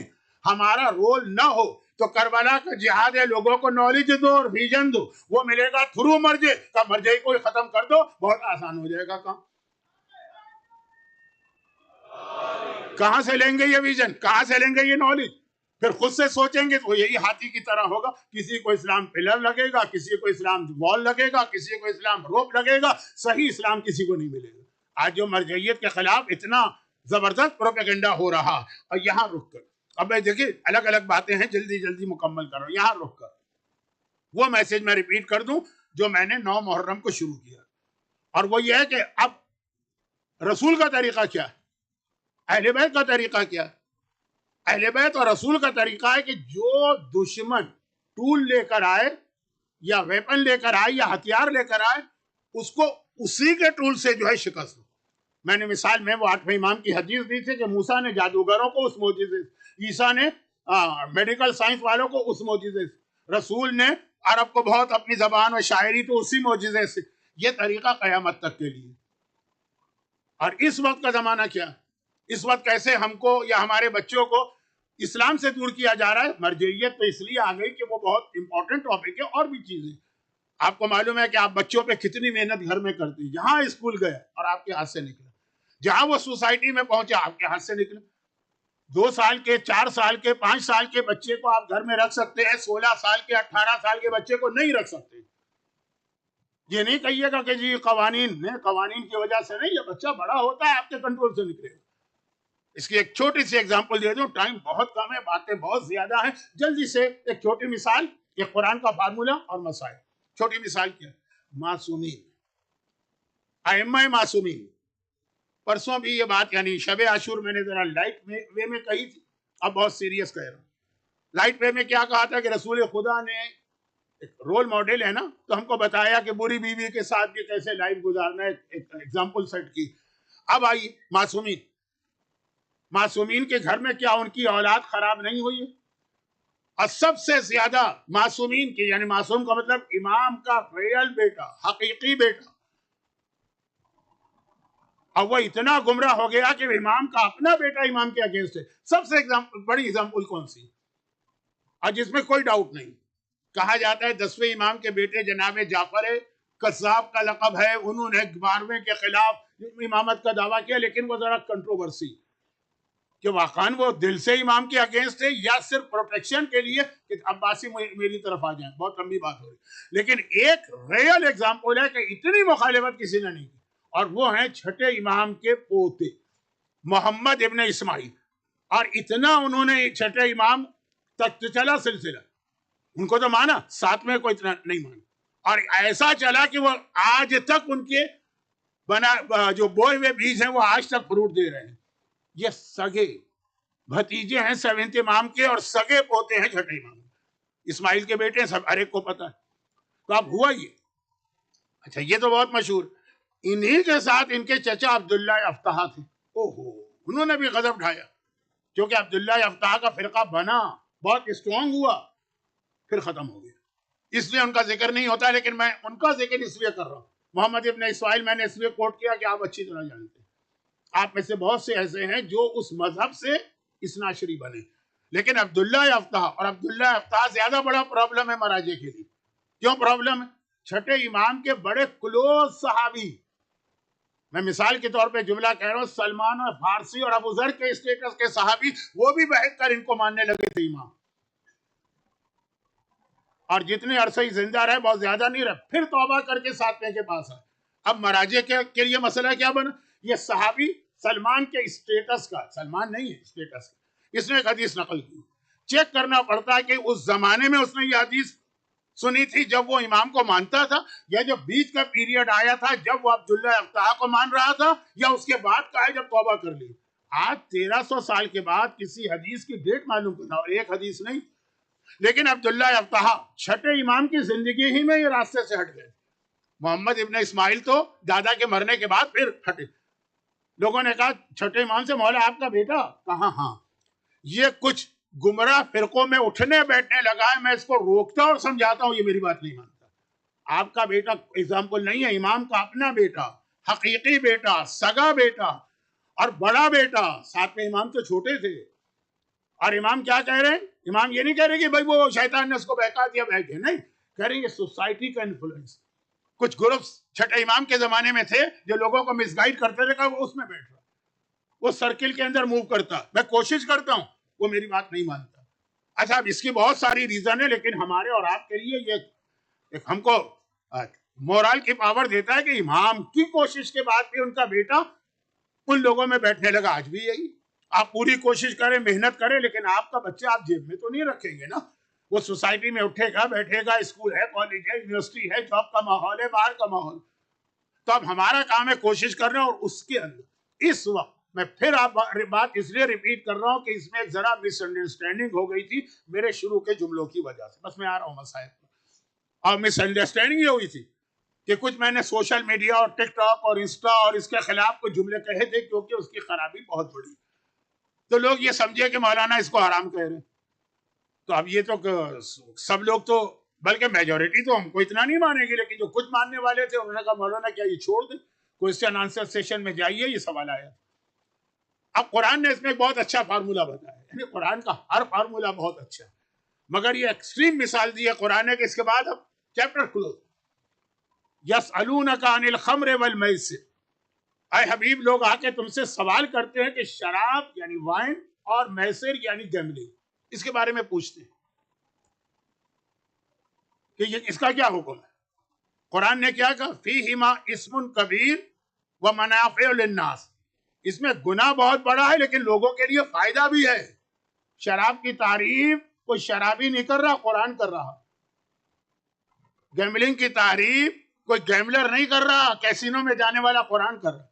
ہمارا رول نہ ہو، تو کربلا کا جہاد ہے لوگوں کو نالج دو اور ویژن دو. وہ ملے گا تھرو مرجع کا، مرجع کو ختم کر دو، بہت آسان ہو جائے گا کام. کہاں سے لیں گے یہ ویژن؟ کہاں سے لیں گے یہ نالج؟ پھر خود سے سوچیں گے تو یہی ہاتھی کی طرح ہوگا. کسی کو اسلام پلر لگے گا، کسی کو اسلام وال لگے گا، کسی کو اسلام روپ لگے گا، صحیح اسلام کسی کو نہیں ملے گا. آج جو مرجعیت کے خلاف اتنا زبردست پروپیگنڈا ہو رہا، اور یہاں رک کر اب میں دیکھیے الگ الگ باتیں ہیں، جلدی مکمل کر رہا ہوں. یہاں رک کر وہ میسج میں ریپیٹ کر دوں جو میں نے 9 محرم کو شروع کیا، اور وہ یہ ہے کہ اب رسول کا طریقہ کیا ہے، اہل بیت کا طریقہ کیا ہے. اہل بیت اور رسول کا طریقہ ہے کہ جو دشمن ٹول لے کر آئے یا ویپن لے کر آئے یا ہتھیار لے کر آئے، اس کو اسی کے ٹول سے جو ہے شکست ہو. میں نے مثال میں وہ 8ویں امام کی حدیث دی تھی کہ موسیٰ نے جادوگروں کو اس معجزے سے، عیسیٰ نے میڈیکل سائنس والوں کو اس معجزے سے، رسول نے عرب کو بہت اپنی زبان و شاعری تو اسی معجزے سے. یہ طریقہ قیامت تک کے لیے. اور اس وقت کا زمانہ کیا؟ اس وقت کیسے ہم کو یا ہمارے بچوں کو اسلام سے دور کیا جا رہا ہے. مرجعیت تو اس لیے آ گئی کہ وہ بہت امپورٹنٹ ٹاپک ہے. اور بھی چیزیں آپ کو معلوم ہے کہ آپ بچوں پہ کتنی محنت گھر میں کرتے ہیں. جہاں اسکول گیا اور آپ کے ہاتھ سے نکلا, جہاں وہ سوسائٹی میں پہنچا آپ کے ہاتھ سے نکلا. 2 سال کے, 4 سال کے, 5 سال کے بچے کو آپ گھر میں رکھ سکتے ہیں, 16 سال کے, 18 سال کے بچے کو نہیں رکھ سکتے. یہ نہیں کہیے گا کہ جی قوانین کی وجہ سے نہیں, یہ بچہ بڑا ہوتا ہے آپ کے کنٹرول سے نکلے گا. اس کی ایک چھوٹی سی ایگزامپل دے دوں, ٹائم بہت کم ہے, باتیں بہت زیادہ ہیں. جلدی سے ایک چھوٹی مثال, ایک قرآن کا فارمولہ اور مسائل. چھوٹی مثال کیا؟ معصومین, ائمہ معصومین. پرسوں بھی یہ بات یعنی شب عاشور میں نے ذرا لائٹ وے میں کہی تھی, اب بہت سیریس کہہ رہا ہوں. لائٹ وے میں کیا کہا تھا کہ رسول خدا نے ایک رول ماڈل ہے نا, تو ہم کو بتایا کہ بری بیوی کے ساتھ بھی کیسے لائف گزارنا ہے, ایک ایگزامپل سیٹ کی. اب آئیے معصومین کے گھر میں کیا ان کی اولاد خراب نہیں ہوئی ہے؟ اور سب سے زیادہ معصومین کی, یعنی معصوم کا مطلب امام کا ریئل بیٹا, حقیقی بیٹا, اور وہ اتنا گمراہ ہو گیا کہ امام کا اپنا بیٹا امام کے اگینسٹ ہے. سب سے بڑی ایگزامپل کون سی؟ اور جس میں کوئی ڈاؤٹ نہیں, کہا جاتا ہے 10ویں امام کے بیٹے جناب جعفر قذاب کا لقب ہے, انہوں نے 12ویں کے خلاف امامت کا دعویٰ کیا, لیکن وہ ذرا کنٹروورسی کہ واقعاً وہ دل سے امام کے اگینسٹ ہے یا صرف پروٹیکشن کے لیے کہ عباسی میری طرف آ جائیں. بہت لمبی بات ہو رہی, لیکن ایک ریئل ایگزامپل ہے کہ اتنی مخالفت کسی نے نہیں کی, اور وہ ہیں چھٹے امام کے پوتے محمد ابن اسماعیل. اور اتنا انہوں نے چھٹے امام تک چلا سلسلہ, ان کو تو مانا, 7ویں کو اتنا نہیں مانا, اور ایسا چلا کہ وہ آج تک ان کے جو بوئے ہوئے بیج ہیں وہ آج تک فروٹ دے رہے ہیں. یہ سگے بھتیجے ہیں 7ویں امام کے, اور سگے پوتے ہیں چھٹے امام کے. اسماعیل کے بیٹے ہیں, سب ہر ایک کو پتا ہے. تو اب ہوا یہ, اچھا یہ تو بہت مشہور. انہی کے ساتھ ان کے چچا عبداللہ افتح تھے. انہوں نے بھی غضب اٹھایا, کیونکہ عبداللہ افتح کا فرقہ بنا, بہت اسٹرانگ ہوا, پھر ختم ہو گیا. اس لیے ان کا ذکر نہیں ہوتا, لیکن میں ان کا ذکر اس لیے کر رہا ہوں. محمد ابن اسماعیل میں نے اس لیے کوٹ کیا کہ آپ اچھی طرح جانتے ہیں. آپ میں سے بہت سے ایسے ہیں جو اس مذہب سے اسناشری بنے, لیکن عبداللہ افتح اور عبداللہ افتح زیادہ بڑا پرابلم ہے مراجع کے لیے. کیوں پرابلم ہے؟ چھٹے امام کے بڑے کلوز صحابی, میں مثال کے طور پہ جملہ کہہ رہا ہوں, سلمان اور فارسی اور ابو ذر کے اسٹیٹس کے صحابی, وہ بھی بہت کر ان کو ماننے لگے تھے امام. اور جتنے عرصے زندہ رہے, بہت زیادہ نہیں رہے, پھر توبہ کر کے 7ویں کے پاس آئے. اب مراجع کے لیے مسئلہ کیا بنا؟ یہ صحابی سلمان کے اسٹیٹس کا, سلمان نہیں ہے اسٹیٹس کا, اس نے ایک حدیث نقل کی. چیک کرنا پڑتا ہے کہ اس زمانے میں اس نے یہ حدیث سنی تھی جب وہ امام کو مانتا تھا, یا جب بیچ کا پیریڈ آیا تھا جب وہ عبداللہ افتح کو مان رہا تھا, یا اس کے بعد کا ہے جب توبہ کر لی. آج 1300 سال کے بعد کسی حدیث کی ڈیٹ معلوم کرنا, اور ایک حدیث نہیں. لیکن عبداللہ افتح چھٹے امام کی زندگی ہی میں یہ راستے سے ہٹ گئے. محمد ابن اسماعیل تو دادا کے مرنے کے بعد پھر ہٹے. لوگوں نے کہا چھٹے امام سے, مولا آپ کا بیٹا کہاں؟ ہاں, یہ کچھ گمراہ فرقوں میں اٹھنے بیٹھنے لگا ہے, میں اس کو روکتا اور سمجھاتا ہوں, یہ میری بات نہیں مانتا. آپ کا بیٹا ایگزامپل نہیں ہے, امام کا اپنا بیٹا, حقیقی بیٹا, سگا بیٹا اور بڑا بیٹا. 7ویں امام تو چھوٹے تھے. اور امام کیا کہہ رہے ہیں؟ امام یہ نہیں کہہ رہے کہ بھائی وہ شیطان نے اس کو بہکا دیا, بہکے نہیں, کہہ رہے ہیں یہ سوسائٹی کا انفلوئنس. کچھ گروپس چھٹے امام کے زمانے میں تھے جو لوگوں کو مس گائیڈ کرتے تھے, کہ وہ اس میں بیٹھ رہا, وہ سرکل کے اندر موو کرتا. میں کوشش کرتا ہوں, وہ میری بات نہیں مانتا. اچھا, اب اس کی بہت ساری ریزن ہے, لیکن ہمارے اور آپ کے لیے یہ ہم کو مورال کی پاور دیتا ہے کہ امام کی کوشش کے بعد بھی ان کا بیٹا ان لوگوں میں بیٹھنے لگا. آج بھی یہی, آپ پوری کوشش کریں, محنت کریں, لیکن آپ کا بچہ آپ جیب میں تو نہیں رکھیں گے نا. وہ سوسائٹی میں اٹھے گا, بیٹھے گا, اسکول ہے, کالج ہے, یونیورسٹی ہے, جاب کا ماحول ہے, باہر کا ماحول. تو اب ہمارا کام ہے کوشش کرنا. اور اس کے اندر اس وقت میں پھر آپ بات اس لیے ریپیٹ کر رہا ہوں کہ اس میں ایک ذرا مس انڈرسٹینڈنگ ہو گئی تھی میرے شروع کے جملوں کی وجہ سے. بس میں آ رہا ہوں مسائل پر. اور مس انڈرسٹینڈنگ یہ ہوئی تھی کہ کچھ میں نے سوشل میڈیا اور ٹک ٹاک اور انسٹا اور اس کے خلاف کچھ جملے کہے تھے, کیونکہ اس کی خرابی بہت بڑی. تو لوگ یہ سمجھے کہ مولانا اس کو حرام کہہ رہے ہیں. تو اب یہ تو سب لوگ تو بلکہ میجورٹی تو ہم کو اتنا نہیں مانے گی، لیکن جو کچھ ماننے والے تھے انہوں نے کہا مولانا کیا یہ چھوڑ دیں، کوشچن آنسر سیشن میں جائیے، یہ سوال آیا. اب قرآن نے اس میں ایک بہت اچھا فارمولا بتایا، یعنی قرآن کا ہر فارمولا بہت اچھا ہے، مگر یہ ایکسٹریم مثال دی ہے قرآن نے کہ اس کے بعد اب چیپٹر کلوز. یسألونک عن الخمر والمیسر، اے حبیب لوگ آ کے تم سے سوال کرتے ہیں کہ شراب یعنی وائن اور میسر یعنی گیملنگ، اس کے بارے میں پوچھتے ہیں کہ اس کا کیا حکم ہے. قرآن نے کیا کہا؟ فیہما اسم کبیر ومنافع للناس، اس میں گناہ بہت بڑا ہے لیکن لوگوں کے لیے فائدہ بھی ہے. شراب کی تعریف کوئی شرابی نہیں کر رہا، قرآن کر رہا. گیملنگ کی تعریف کوئی گیملر نہیں کر رہا، کیسینو میں جانے والا قرآن کر رہا.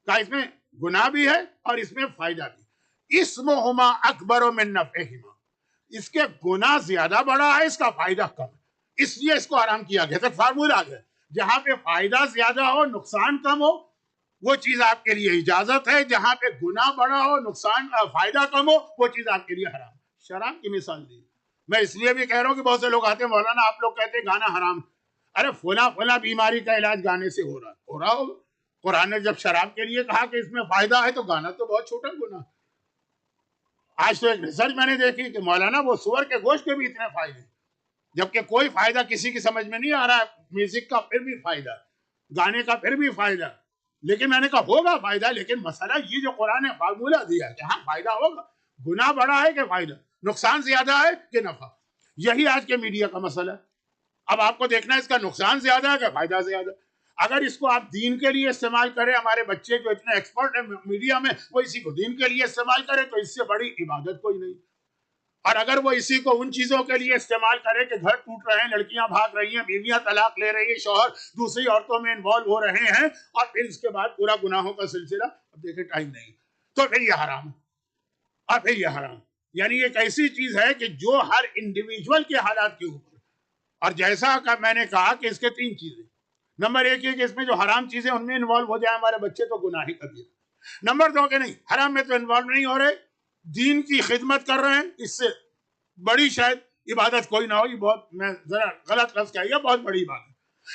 کہا اس میں گناہ بھی ہے اور اس میں فائدہ بھی. اسمہما اکبر من نفعہما، اس کے گناہ زیادہ بڑا ہے، اس کا فائدہ کم ہے، اس لیے اس کو حرام کیا گیا. تک فارمولا آ گیا، جہاں پہ فائدہ زیادہ ہو نقصان کم ہو وہ چیز آپ کے لیے اجازت ہے، جہاں پہ گناہ بڑا ہو نقصان فائدہ کم ہو وہ چیز آپ کے لیے حرام. شراب کی مثال دی. میں اس لیے بھی کہہ رہا ہوں کہ بہت سے لوگ آتے ہیں مولانا آپ لوگ کہتے ہیں گانا حرام. ارے فلاں بیماری کا علاج گانے سے ہو رہا ہوگا. قرآن نے جب شراب کے لیے کہا کہ اس میں فائدہ ہے تو گانا تو بہت چھوٹا گناہ. آج تو ایک ریسرچ میں نے دیکھی کہ مولانا وہ سور کے گوشت کے بھی اتنے فائدے، جبکہ کوئی فائدہ کسی کی سمجھ میں نہیں آ رہا ہے. میوزک کا پھر بھی فائدہ، گانے کا پھر بھی فائدہ. لیکن میں نے کہا ہوگا فائدہ، لیکن مسئلہ یہ جو قرآن نے فارمولا دیا ہے کہ ہاں فائدہ ہوگا، گناہ بڑا ہے کہ فائدہ، نقصان زیادہ ہے کہ نفع. یہی آج کے میڈیا کا مسئلہ ہے. اب آپ کو دیکھنا ہے اس کا نقصان زیادہ ہے کہ فائدہ زیادہ. اگر اس کو آپ دین کے لیے استعمال کریں، ہمارے بچے جو اتنے ایکسپرٹ ہیں میڈیا میں وہ اسی کو دین کے لیے استعمال کریں تو اس سے بڑی عبادت کوئی نہیں. اور اگر وہ اسی کو ان چیزوں کے لیے استعمال کرے کہ گھر ٹوٹ رہے ہیں، لڑکیاں بھاگ رہی ہیں، بیویاں طلاق لے رہی ہیں، شوہر دوسری عورتوں میں انوالو ہو رہے ہیں، اور پھر اس کے بعد پورا گناہوں کا سلسلہ، اب دیکھیں ٹائم نہیں، تو پھر یہ حرام. اور پھر یہ حرام یعنی ایک ایسی چیز ہے کہ جو ہر انڈیویجول کے حالات کے اوپر، اور جیسا کہ میں نے کہا کہ اس کے 3 چیزیں. نمبر 1 یہ کہ اس میں جو حرام چیزیں ان میں انوالو ہو جائے ہمارے بچے تو گناہ ہی کبیرہ. نمبر 2 کہ نہیں، حرام میں تو انوالو نہیں ہو رہے، دین کی خدمت کر رہے ہیں، اس سے بڑی شاید عبادت کوئی نہ ہو. یہ بہت میں ذرا غلط لفظ کہا، یہ بہت بڑی بات ہے.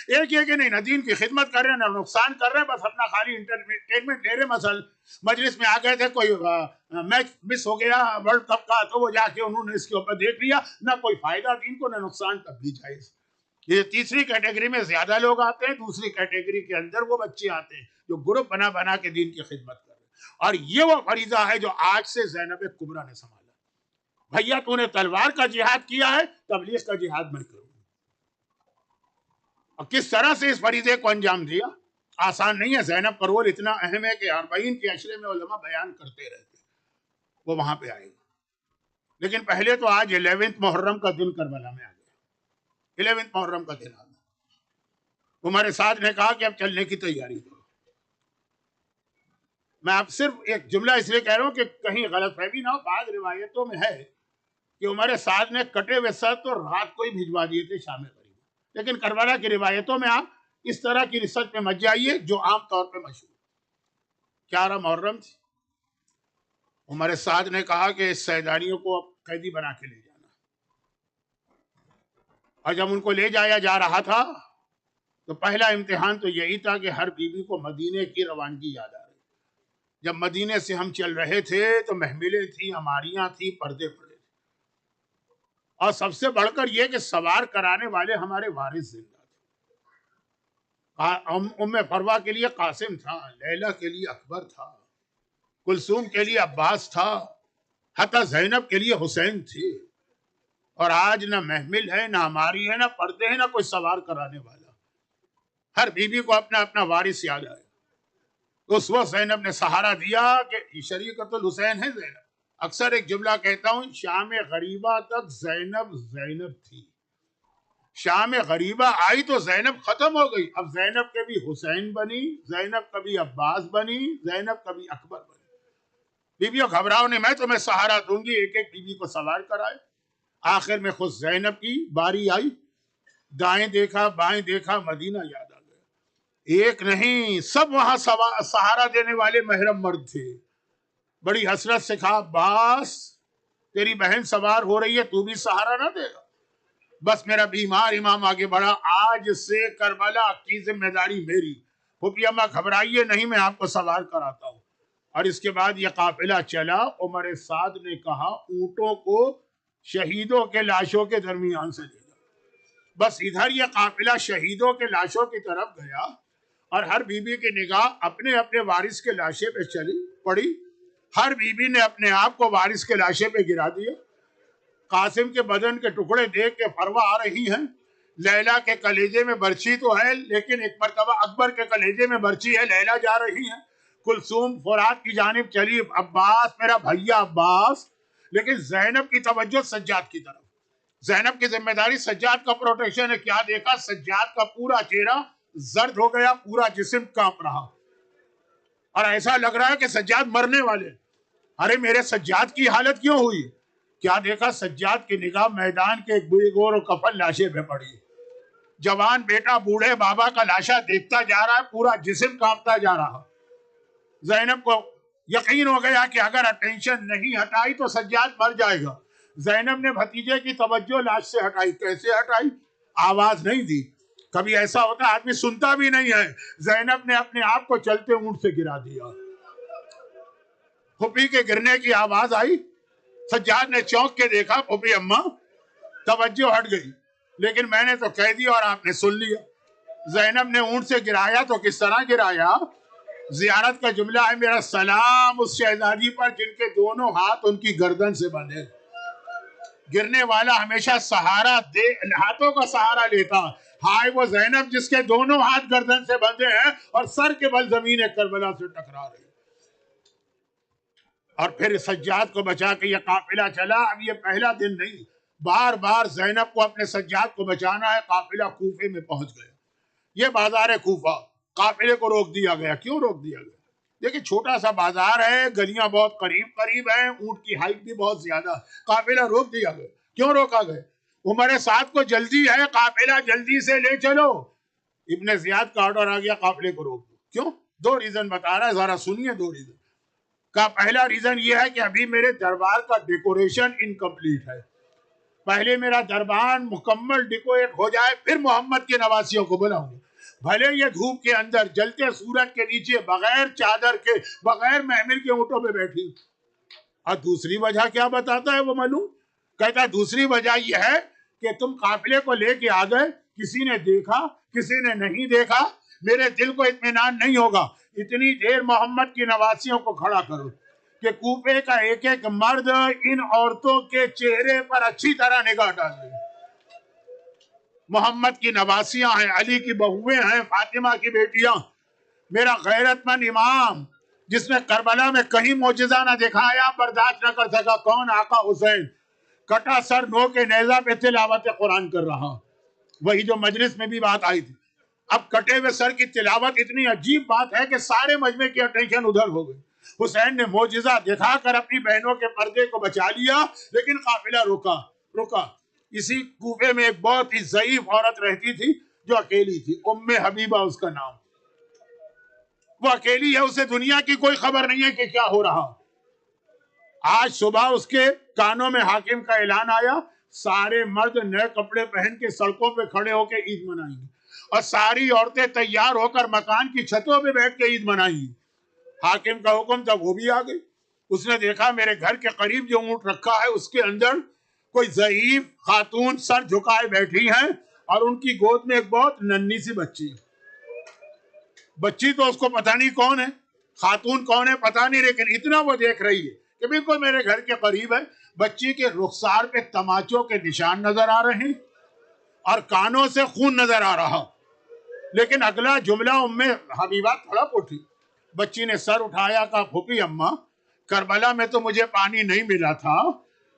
ایک یہ کہ نہیں نہ دین کی خدمت کر رہے ہیں نہ نقصان کر رہے ہیں، بس اپنا خالی انٹرٹینمنٹ لے رہے. مثلا مجلس میں آ گئے تھے، کوئی میچ مس ہو گیا ورلڈ کپ کا تو وہ جا کے انہوں نے اس کے اوپر دیکھ لیا، نہ کوئی فائدہ دین کو نہ نقصان، تب بھی جائز. یہ تیسری کیٹیگری میں زیادہ لوگ آتے ہیں. دوسری کیٹیگری کے اندر وہ بچے آتے ہیں جو گروپ بنا بنا کے دین کی خدمت کر رہے ہیں. اور یہ وہ فریضہ ہے جو آج سے زینب کبریٰ نے سنبھالا. بھیا تو نے تلوار کا جہاد کیا ہے، تبلیغ کا جہاد میں کروں. اور کس طرح سے اس فریضے کو انجام دیا آسان نہیں ہے. زینب کا رول اتنا اہم ہے کہ 40 کے عشرے میں علماء بیان کرتے رہتے، وہ وہاں پہ آئے گا. لیکن پہلے تو آج 11 محرم کا دن کربلا میں آ گیا. 11 محرم کا دن آ گیا. عمر سعد نے کہا کہ اب چلنے کی تیاری کرو. میں اب صرف ایک جملہ اس لیے کہہ رہا ہوں کہ کہیں غلط فہمی نہ ہو. بعض روایتوں میں ہے کہ عمر سعد نے کٹے ہوئے سر تو رات کو ہی بھجوا دیے تھے شام غریب. لیکن کربلا کی روایتوں میں آپ اس طرح کی ریسرچ میں مت جائیے جو عام طور پہ مشہور. 11 محرم تھی. عمر سعد نے کہا کہ سیدانیوں کو اب قیدی بنا کے لے جانا. اور جب ان کو لے جایا جا رہا تھا تو پہلا امتحان تو یہی تھا کہ ہر بیوی کو مدینے کی روانگی یاد آ رہی. جب مدینے سے ہم چل رہے تھے تو محملیں تھیں، ہماریاں تھیں، پردے پڑے تھے. اور سب سے بڑھ کر یہ کہ سوار کرانے والے ہمارے وارث زندہ تھے. ام فروا کے لیے قاسم تھا، لیلا کے لیے اکبر تھا، کلثوم کے لیے عباس تھا، حتی زینب کے لیے حسین تھے. اور آج نہ محمل ہے، نہ ہماری ہے، نہ پردے ہیں، نہ کوئی سوار کرانے والا. ہر بیوی کو اپنا اپنا وارث یاد آیا. اس وقت زینب نے سہارا دیا کہ شریعت الحسین ہے زینب. اکثر ایک جملہ کہتا ہوں، شام غریبہ تک زینب زینب تھی. شام غریبہ آئی تو زینب ختم ہو گئی. اب زینب کبھی حسین بنی، زینب کبھی عباس بنی، زینب کبھی اکبر بنی. بیویوں گھبراؤ نہیں، میں تمہیں سہارا دوں گی. ایک ایک بیوی کو سوار کرائے. آخر میں خود زینب کی باری آئی. دائیں دیکھا بائیں دیکھا، مدینہ یاد آ گیا. ایک نہیں، سب وہاں سہارا دینے والے محرم مرد تھے. بڑی حسرت سے کہا عباس تیری بہن سوار ہو رہی ہے، تو بھی سہارا نہ دے گا؟ بس میرا بیمار امام آگے بڑھا، آج سے کربلا کی ذمہ داری میری. پھوپھی اماں گھبرائیے نہیں، میں آپ کو سوار کراتا ہوں. اور اس کے بعد یہ قافلہ چلا. عمر سعد نے کہا اونٹوں کو شہیدوں کے لاشوں کے درمیان سے لے جاؤ. بس ادھر یہ قافلہ شہیدوں کے لاشوں کی طرف گیا اور ہر بی بی کی نگاہ اپنے اپنے وارث کے لاشے پہ چلی پڑی. ہر بی بی نے اپنے آپ کو وارث کے لاشے پہ گرا دیا. قاسم کے بدن کے ٹکڑے دیکھ کے فروا آ رہی ہیں. لیلا کے کلیجے میں برچی تو ہے، لیکن ایک مرتبہ اکبر کے کلیجے میں برچی ہے، لیلا جا رہی ہیں. کلثوم فرات کی جانب چلی، عباس میرا بھیا عباس. لیکن زینب کی توجہ سجاد کی طرف. زینب کی ذمہ داری سجاد کا پروٹیکشن ہے. کیا دیکھا؟ سجاد کا پورا چہرہ زرد ہو گیا، پورا جسم کانپ رہا اور ایسا لگ رہا ہے کہ سجاد مرنے والے. ارے میرے سجاد کی حالت کیوں ہوئی؟ کیا دیکھا؟ سجاد کی نگاہ میدان کے ایک گور و کفن لاشے پہ پڑی. جوان بیٹا بوڑھے بابا کا لاشا دیکھتا جا رہا ہے، پورا جسم کانپتا جا رہا. زینب کو یقین ہو گیا کہ اگر اٹینشن نہیں ہٹائی تو سجاد مر جائے گا. زینب نے بھتیجے کی توجہ لاش سے ہٹائی. کیسے ہٹائی؟ آواز نہیں دی. کبھی ایسا ہوتا ہے آدمی سنتا بھی نہیں ہے. زینب نے اپنے آپ کو چلتے اونٹ سے گرا دیا. پھوپھی کے گرنے کی آواز آئی. سجاد نے چونک کے دیکھا، پھوپھی اماں. توجہ ہٹ گئی. لیکن میں نے تو کہہ دیا اور آپ نے سن لیا. زینب نے اونٹ سے گرایا تو کس طرح گرایا؟ زیارت کا جملہ ہے، میرا سلام اس شہزادی پر جن کے دونوں ہاتھ ان کی گردن سے بندھے. گرنے والا ہمیشہ سہارا ہاتھوں کا سہارا لیتا. ہائے وہ زینب جس کے دونوں ہاتھ گردن سے بندھے ہیں اور سر کے بل زمین کربلا سے ٹکرا رہی. اور پھر سجاد کو بچا کے یہ قافلہ چلا. اب یہ پہلا دن نہیں، بار بار زینب کو اپنے سجاد کو بچانا ہے. قافلہ کوفے میں پہنچ گیا. یہ بازار کوفہ، قافلے کو روک دیا گیا. کیوں روک دیا گیا؟ دیکھیں چھوٹا سا بازار ہے، گلیاں بہت قریب قریب ہیں، اونٹ کی ہائٹ بھی بہت زیادہ. قافلہ روک دیا گیا. کیوں روکا گیا؟ عمر سعد کو جلدی ہے، قافلہ جلدی سے لے چلو. ابن زیاد کا آرڈر آ گیا قافلے کو روک دو. کیوں؟ 2 ریزن بتا رہا ہے، ذرا سنیے 2 ریزن کا. پہلا ریزن یہ ہے کہ ابھی میرے دربار کا ڈیکوریشن انکمپلیٹ ہے. پہلے میرا دربار مکمل ڈیکوریٹ ہو جائے پھر محمد کے نواسیوں کو بلاؤں گا. بھلے یہ دھوپ کے اندر جلتے سورج کے نیچے بغیر چادر کے بغیر محمل کے اونٹوں پہ بیٹھی. اور دوسری وجہ کیا بتاتا ہے وہ معلوم؟ کہتا ہے دوسری وجہ یہ ہے کہ تم قافلے کو لے کے آ گئے، کسی نے دیکھا کسی نے نہیں دیکھا، میرے دل کو اطمینان نہیں ہوگا. اتنی دیر محمد کی نواسیوں کو کھڑا کرو کہ کوفے کا ایک ایک مرد ان عورتوں کے چہرے پر اچھی طرح نگاہ ڈال دے. محمد کی نواسیاں ہیں، علی کی بہویں ہیں، فاطمہ کی بیٹیاں. میرا غیرت مند امام جس نے کربلا میں کہیں معجزہ نہ دکھایا برداشت نہ کر سکا. کون؟ آقا حسین. کٹا سر نو کے نیزہ پہ تلاوت قرآن کر رہا. وہی جو مجلس میں بھی بات آئی تھی. اب کٹے ہوئے سر کی تلاوت اتنی عجیب بات ہے کہ سارے مجمع کی اٹینشن ادھر ہو گئی. حسین نے معجزہ دکھا کر اپنی بہنوں کے پردے کو بچا لیا، لیکن قافلہ رکا. اسی کوفے میں ایک بہت ہی ضعیف عورت رہتی تھی جو اکیلی تھی، ام حبیبہ اس کا نام. وہ اکیلی ہے، اسے دنیا کی کوئی خبر نہیں ہے کہ کیا ہو رہا. آج صبح اس کے کانوں میں حاکم کا اعلان آیا، سارے مرد نئے کپڑے پہن کے سڑکوں پہ کھڑے ہو کے عید منائیں گے اور ساری عورتیں تیار ہو کر مکان کی چھتوں پہ بیٹھ کے عید منائیں گی. حاکم کا حکم تھا، وہ بھی آ گئی. اس نے دیکھا میرے گھر کے قریب جو اونٹ رکھا ہے اس کے اندر کوئی ضعیف خاتون سر جھکائے بیٹھی ہیں اور ان کی گود میں ایک بہت ننھی سی بچی. بچی تو اس کو پتہ نہیں کون ہے، خاتون کون ہے پتہ نہیں، لیکن اتنا وہ دیکھ رہی ہے کہ بالکل میرے گھر کے قریب ہے. بچی کے رخسار پہ تماچوں کے نشان نظر آ رہے ہیں اور کانوں سے خون نظر آ رہا. لیکن اگلا جملہ ام حبیبہ تڑپ اٹھی. بچی نے سر اٹھایا، کہا پھوپھی اماں کربلا میں تو مجھے پانی نہیں ملا تھا،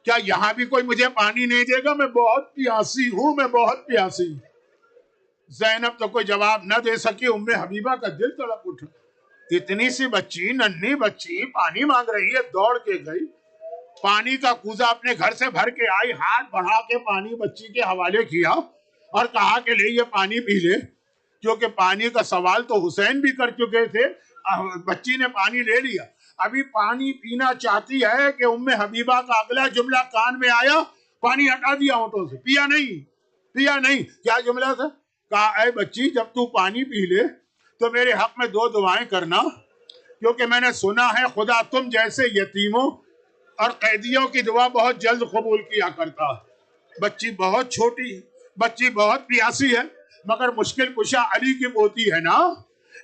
کیا یہاں بھی کوئی مجھے پانی نہیں دے گا؟ میں بہت پیاسی ہوں، میں بہت پیاسی ہوں. زینب تو کوئی جواب نہ دے سکی. ام حبیبہ کا دل تڑپ اٹھا. اتنی سی بچی، ننھی بچی پانی مانگ رہی ہے. دوڑ کے گئی، پانی کا کوزہ اپنے گھر سے بھر کے آئی، ہاتھ بڑھا کے پانی بچی کے حوالے کیا اور کہا کہ لے یہ پانی پی لے. کیونکہ پانی کا سوال تو حسین بھی کر چکے تھے. بچی نے پانی لے لیا، ابھی پانی پینا چاہتی ہے کہ ام حبیبہ کا اگلا جملہ کان میں آیا، پانی ہٹا دیا ہونٹوں سے، پیا نہیں. پیا نہیں. کیا جملہ تھا؟ کہا اے بچی جب تو پانی پی لے تو میرے حق میں 2 دعائیں کرنا، کیونکہ میں نے سنا ہے خدا تم جیسے یتیموں اور قیدیوں کی دعا بہت جلد قبول کیا کرتا. بچی بہت چھوٹی ہے، بچی بہت پیاسی ہے، مگر مشکل کشا علی کی پوتی ہے نا.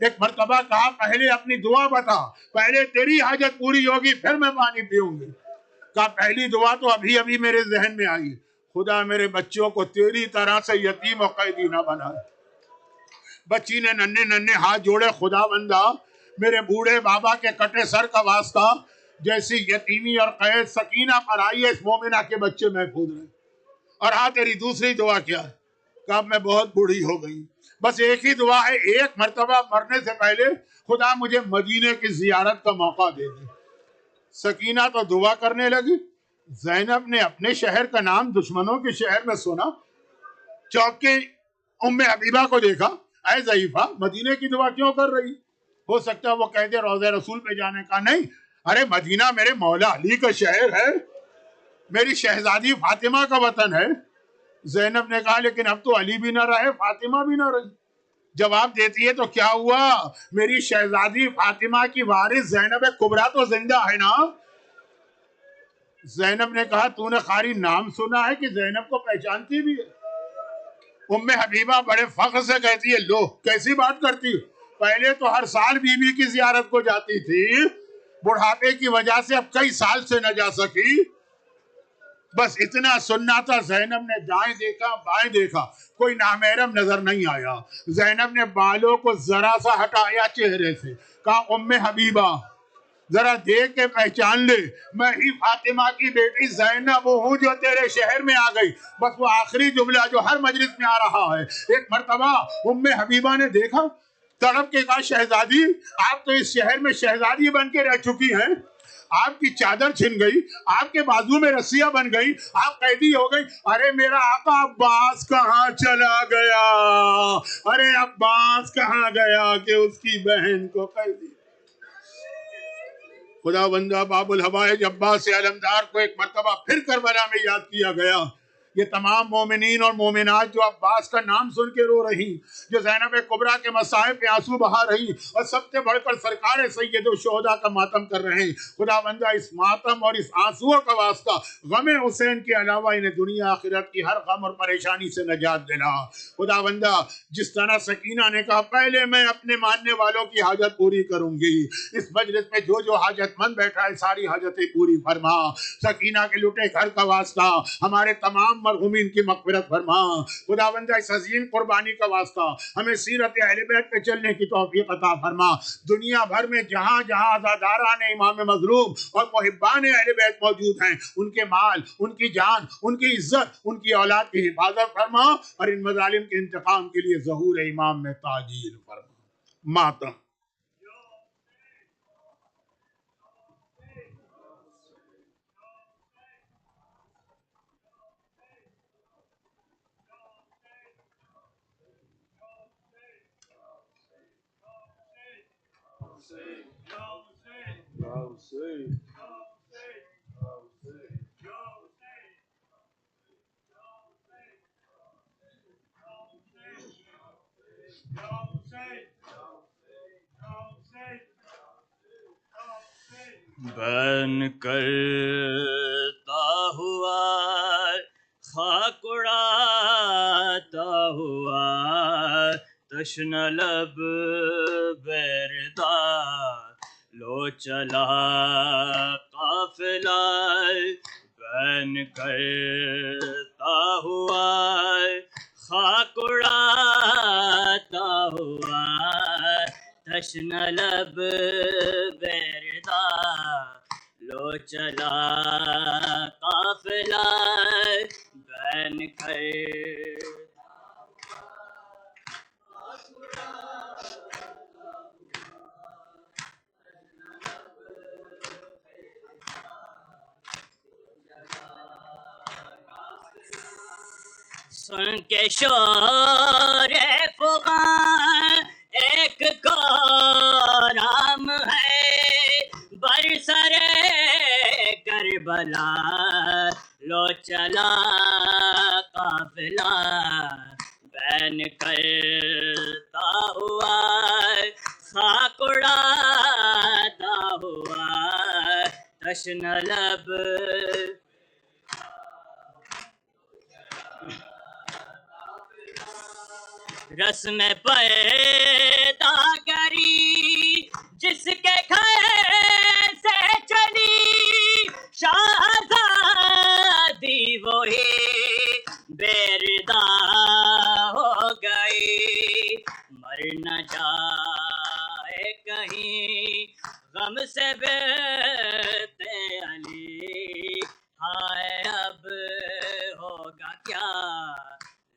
ایک مرتبہ کہا پہلے اپنی دعا بتا، پہلے تیری حاجت پوری ہوگی پھر میں پانی پیوں گی. کہا پہلی دعا تو ابھی ابھی میرے ذہن میں آئی، خدا میرے بچوں کو تیری طرح سے یتیم و قیدی نہ بنائے. بچی نے ننھے ننھے ہاتھ جوڑے، خدا بندہ میرے بوڑھے بابا کے کٹے سر کا واسطہ، جیسی یتیمی اور قید سکینہ پر آئی ہے اس مومنہ کے بچے محفوظ رہے. اور ہاں تیری دوسری دعا کیا ہے؟ کہ میں بہت بوڑھی ہو گئی، بس ایک ہی دعا ہے، ایک مرتبہ مرنے سے پہلے خدا مجھے مدینے کی زیارت کا موقع دے دے. سکینہ تو دعا کرنے لگی. زینب نے اپنے شہر کا نام دشمنوں کے شہر میں سنا، چوک کے ام حبیبہ کو دیکھا، اے ضعیفہ مدینے کی دعا کیوں کر رہی؟ ہو سکتا ہے وہ کہتے روضہ رسول پہ جانے کا. نہیں، ارے مدینہ میرے مولا علی کا شہر ہے، میری شہزادی فاطمہ کا وطن ہے. زینب نے کہا لیکن اب تو علی بھی نہ رہے، فاطمہ بھی نہ رہی. جواب دیتی ہے تو کیا ہوا، میری شہزادی فاطمہ کی وارث زینب کبریٰ تو زندہ ہے نا. زینب نے کہا تو نے خالی نام سنا ہے کہ زینب کو پہچانتی بھی ہے؟ ام حبیبہ بڑے فخر سے کہتی ہے لو کیسی بات کرتی ہو، پہلے تو ہر سال بی بی کی زیارت کو جاتی تھی، بڑھاپے کی وجہ سے اب کئی سال سے نہ جا سکی. بس اتنا سننا تھا. زینب نے دائیں دیکھا بائیں دیکھا، کوئی نامحرم نظر نہیں آیا. زینب نے بالوں کو ذرا سا ہٹایا چہرے سے، کہا ام حبیبہ ذرا دیکھ کے پہچان لے، میں ہی فاطمہ کی بیٹی زینب ہوں جو تیرے شہر میں آ گئی. بس وہ آخری جملہ جو ہر مجلس میں آ رہا ہے. ایک مرتبہ ام حبیبہ نے دیکھا، تڑپ کے کہا شہزادی آپ تو اس شہر میں شہزادی بن کے رہ چکی ہیں، آپ کی چادر چھن گئی، آپ کے بازو میں رسیاں بن گئی، آپ قیدی ہو گئی. ارے میرا آقا عباس کہاں چلا گیا، ارے عباس کہاں گیا کہ اس کی بہن کو قیدی. خدا بندہ باب الحوائج عباس علمدار کو ایک مرتبہ پھر کربلا میں یاد کیا گیا. یہ تمام مومنین اور مومنات جو عباس کا نام سن کے رو رہی، جو زینب کبریٰ کے مصائب پہ آنسو بہا رہی، اور سب سے بڑھ کر سرکار سید الشہداء کا ماتم کر رہے ہیں. خدا بندہ اس ماتم اور اس آنسوؤں کا واسطہ غم حسین کے علاوہ انہیں دنیا آخرت کی ہر غم اور پریشانی سے نجات دلا. خدا بندہ جس طرح سکینہ نے کہا پہلے میں اپنے ماننے والوں کی حاجت پوری کروں گی، اس مجلس میں جو حاجت مند بیٹھا ہے ساری حاجتیں پوری فرما. سکینہ کے لٹے گھر کا واسطہ ہمارے تمام مرحومین کی مغفرت فرما. خدا بندہ اس عظیم قربانی کا واسطہ ہمیں سیرت اہل بیت پہ چلنے کی توفیق عطا فرما. دنیا بھر میں جہاں جہاں عزاداران امام مظلوم اور محبان اہل بیت موجود ہیں، ان کے مال، ان کی جان، ان کی عزت، ان کی اولاد کی حفاظت فرما، اور ان مظالم کے انتقام کے لیے ظہور امام میں تعجیل فرما. ماتم بن کرتا ہوا خاک اڑاتا ہوا تشنہ لب بیردار لو چلا قافلہ بن کرتا ہوا خاک اڑاتا ہوا تشنہ لب بیردار لو چلا قافلہ بن کر سن کے شور فغاں ایک کورام ہے برسر کربلا لو چلا قافلہ بین کرتا ہوا خاک اڑاتا ہوا تشن لب رسم پیدا کری جس کے گھر سے چلی شہزادی وہی بیردہ ہو گئی مر نہ جائے کہیں غم سے بیتے علی ہائے اب ہوگا کیا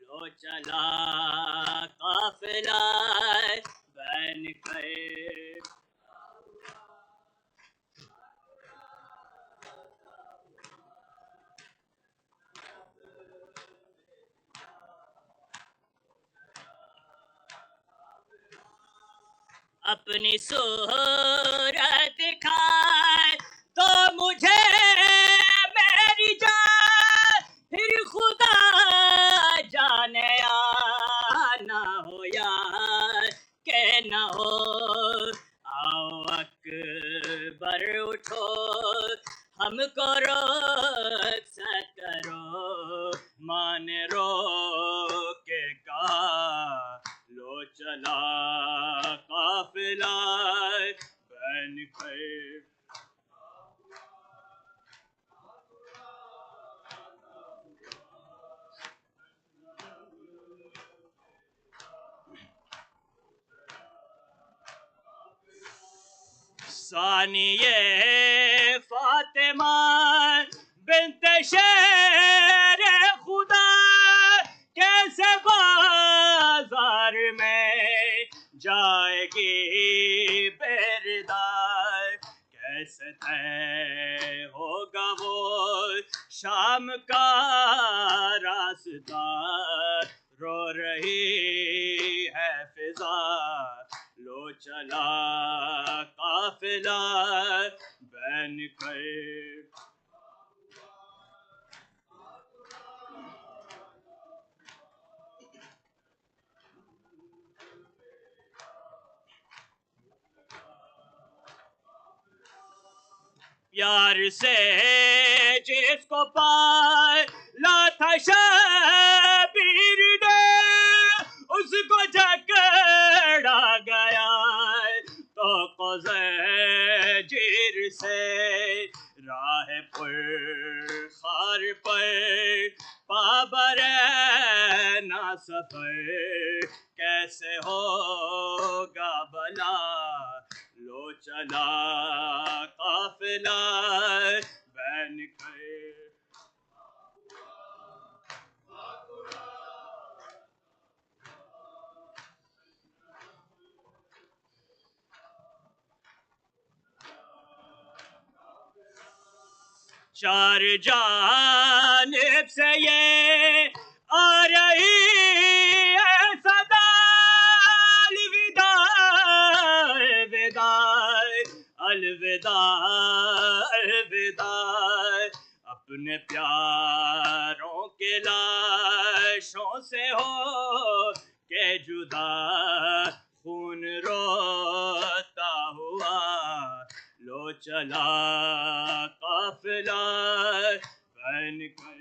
لو چلا قافلہ بین کر اپنی صورت دکھائے تو مجھے میری جان پھر خدا جانے آنا ہو یا کہ نہ ہو آؤ اکبر اٹھو ہم کو رخصت کرو مان رو کے کہا لو چلا قافلہ بین کر ثانیہ فاطمہ بنت شیر خدا کیسے بازار میں جائے گی بیردار کیسے طے ہوگا وہ شام کا راستہ رو رہی ہے فضا لو چلا قافلہ بین کر پیار سے جس کو پائے لاتا شبیر نے اس کو جکڑا گیا تو قزجیر سے راہ پر خار پر پابر نا سفر کیسے ہوگا بلا لو چلا قافلہ بین کر چار جانب سے یہ آ رہی ہے صدا الوداع الوداع الوداع الوداع اپنے پیاروں کے لاشوں سے ہو کہ جدا خون روتا ہوا لو چلا قافلہ بین کر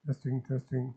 Testing, testing.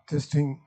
Testing.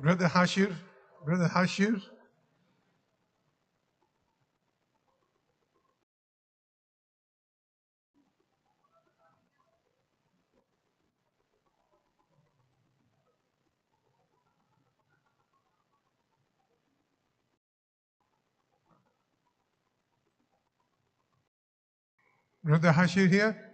Brother Hashir, Brother Hashir, Brother Hashir here.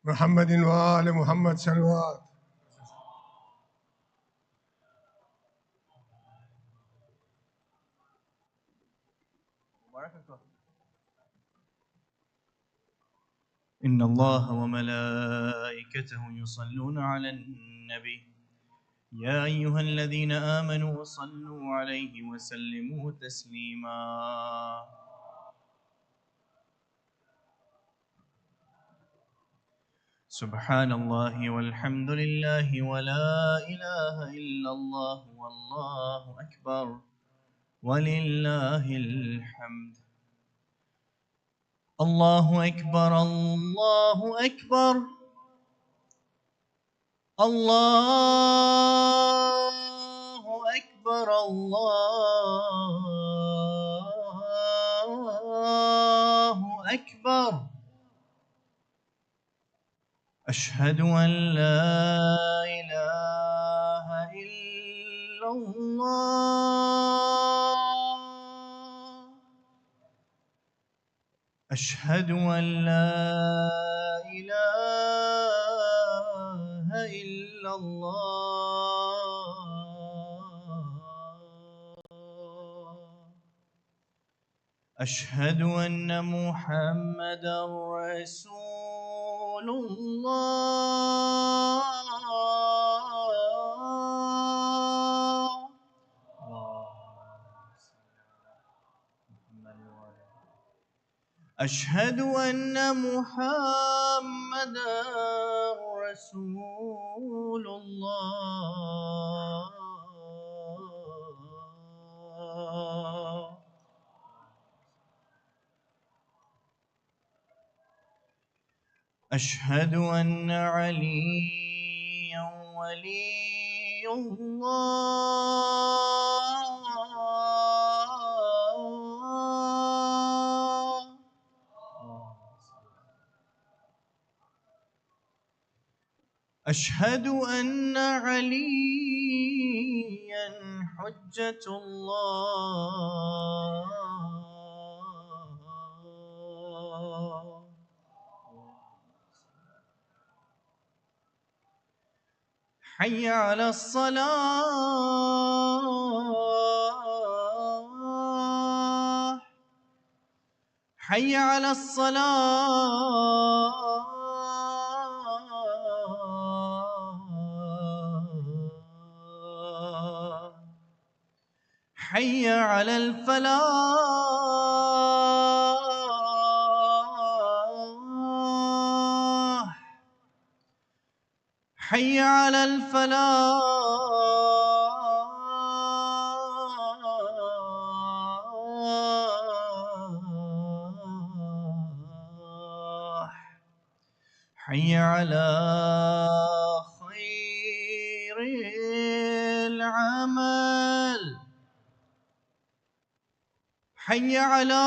محمد وآل محمد صلوات. إن الله وملائكته يصلون على النبي يا أيها الذين آمنوا صلوا عليه وسلموا تسليما سبحان الله والحمد لله ولا إله إلا الله والله أكبر ولله الحمد الله أكبر الله أكبر الله أكبر الله أكبر أشهد أن لا إله إلا الله الله أشهد أن لا إله إلا الله أشهد أن محمدا رسول الله أشهد أن محمدا رسول الله أشهد أن عليا ولي الله أشهد أن عليا حجة الله حي على الصلاة حي على الصلاة حي على الفلاح حي على الفلاح حي على خير العمل حي على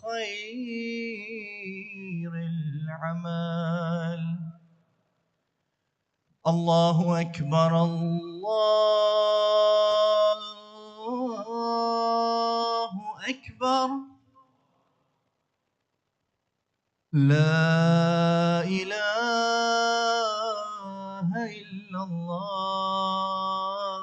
خير العمل الله أكبر الله أكبر لا إله إلا الله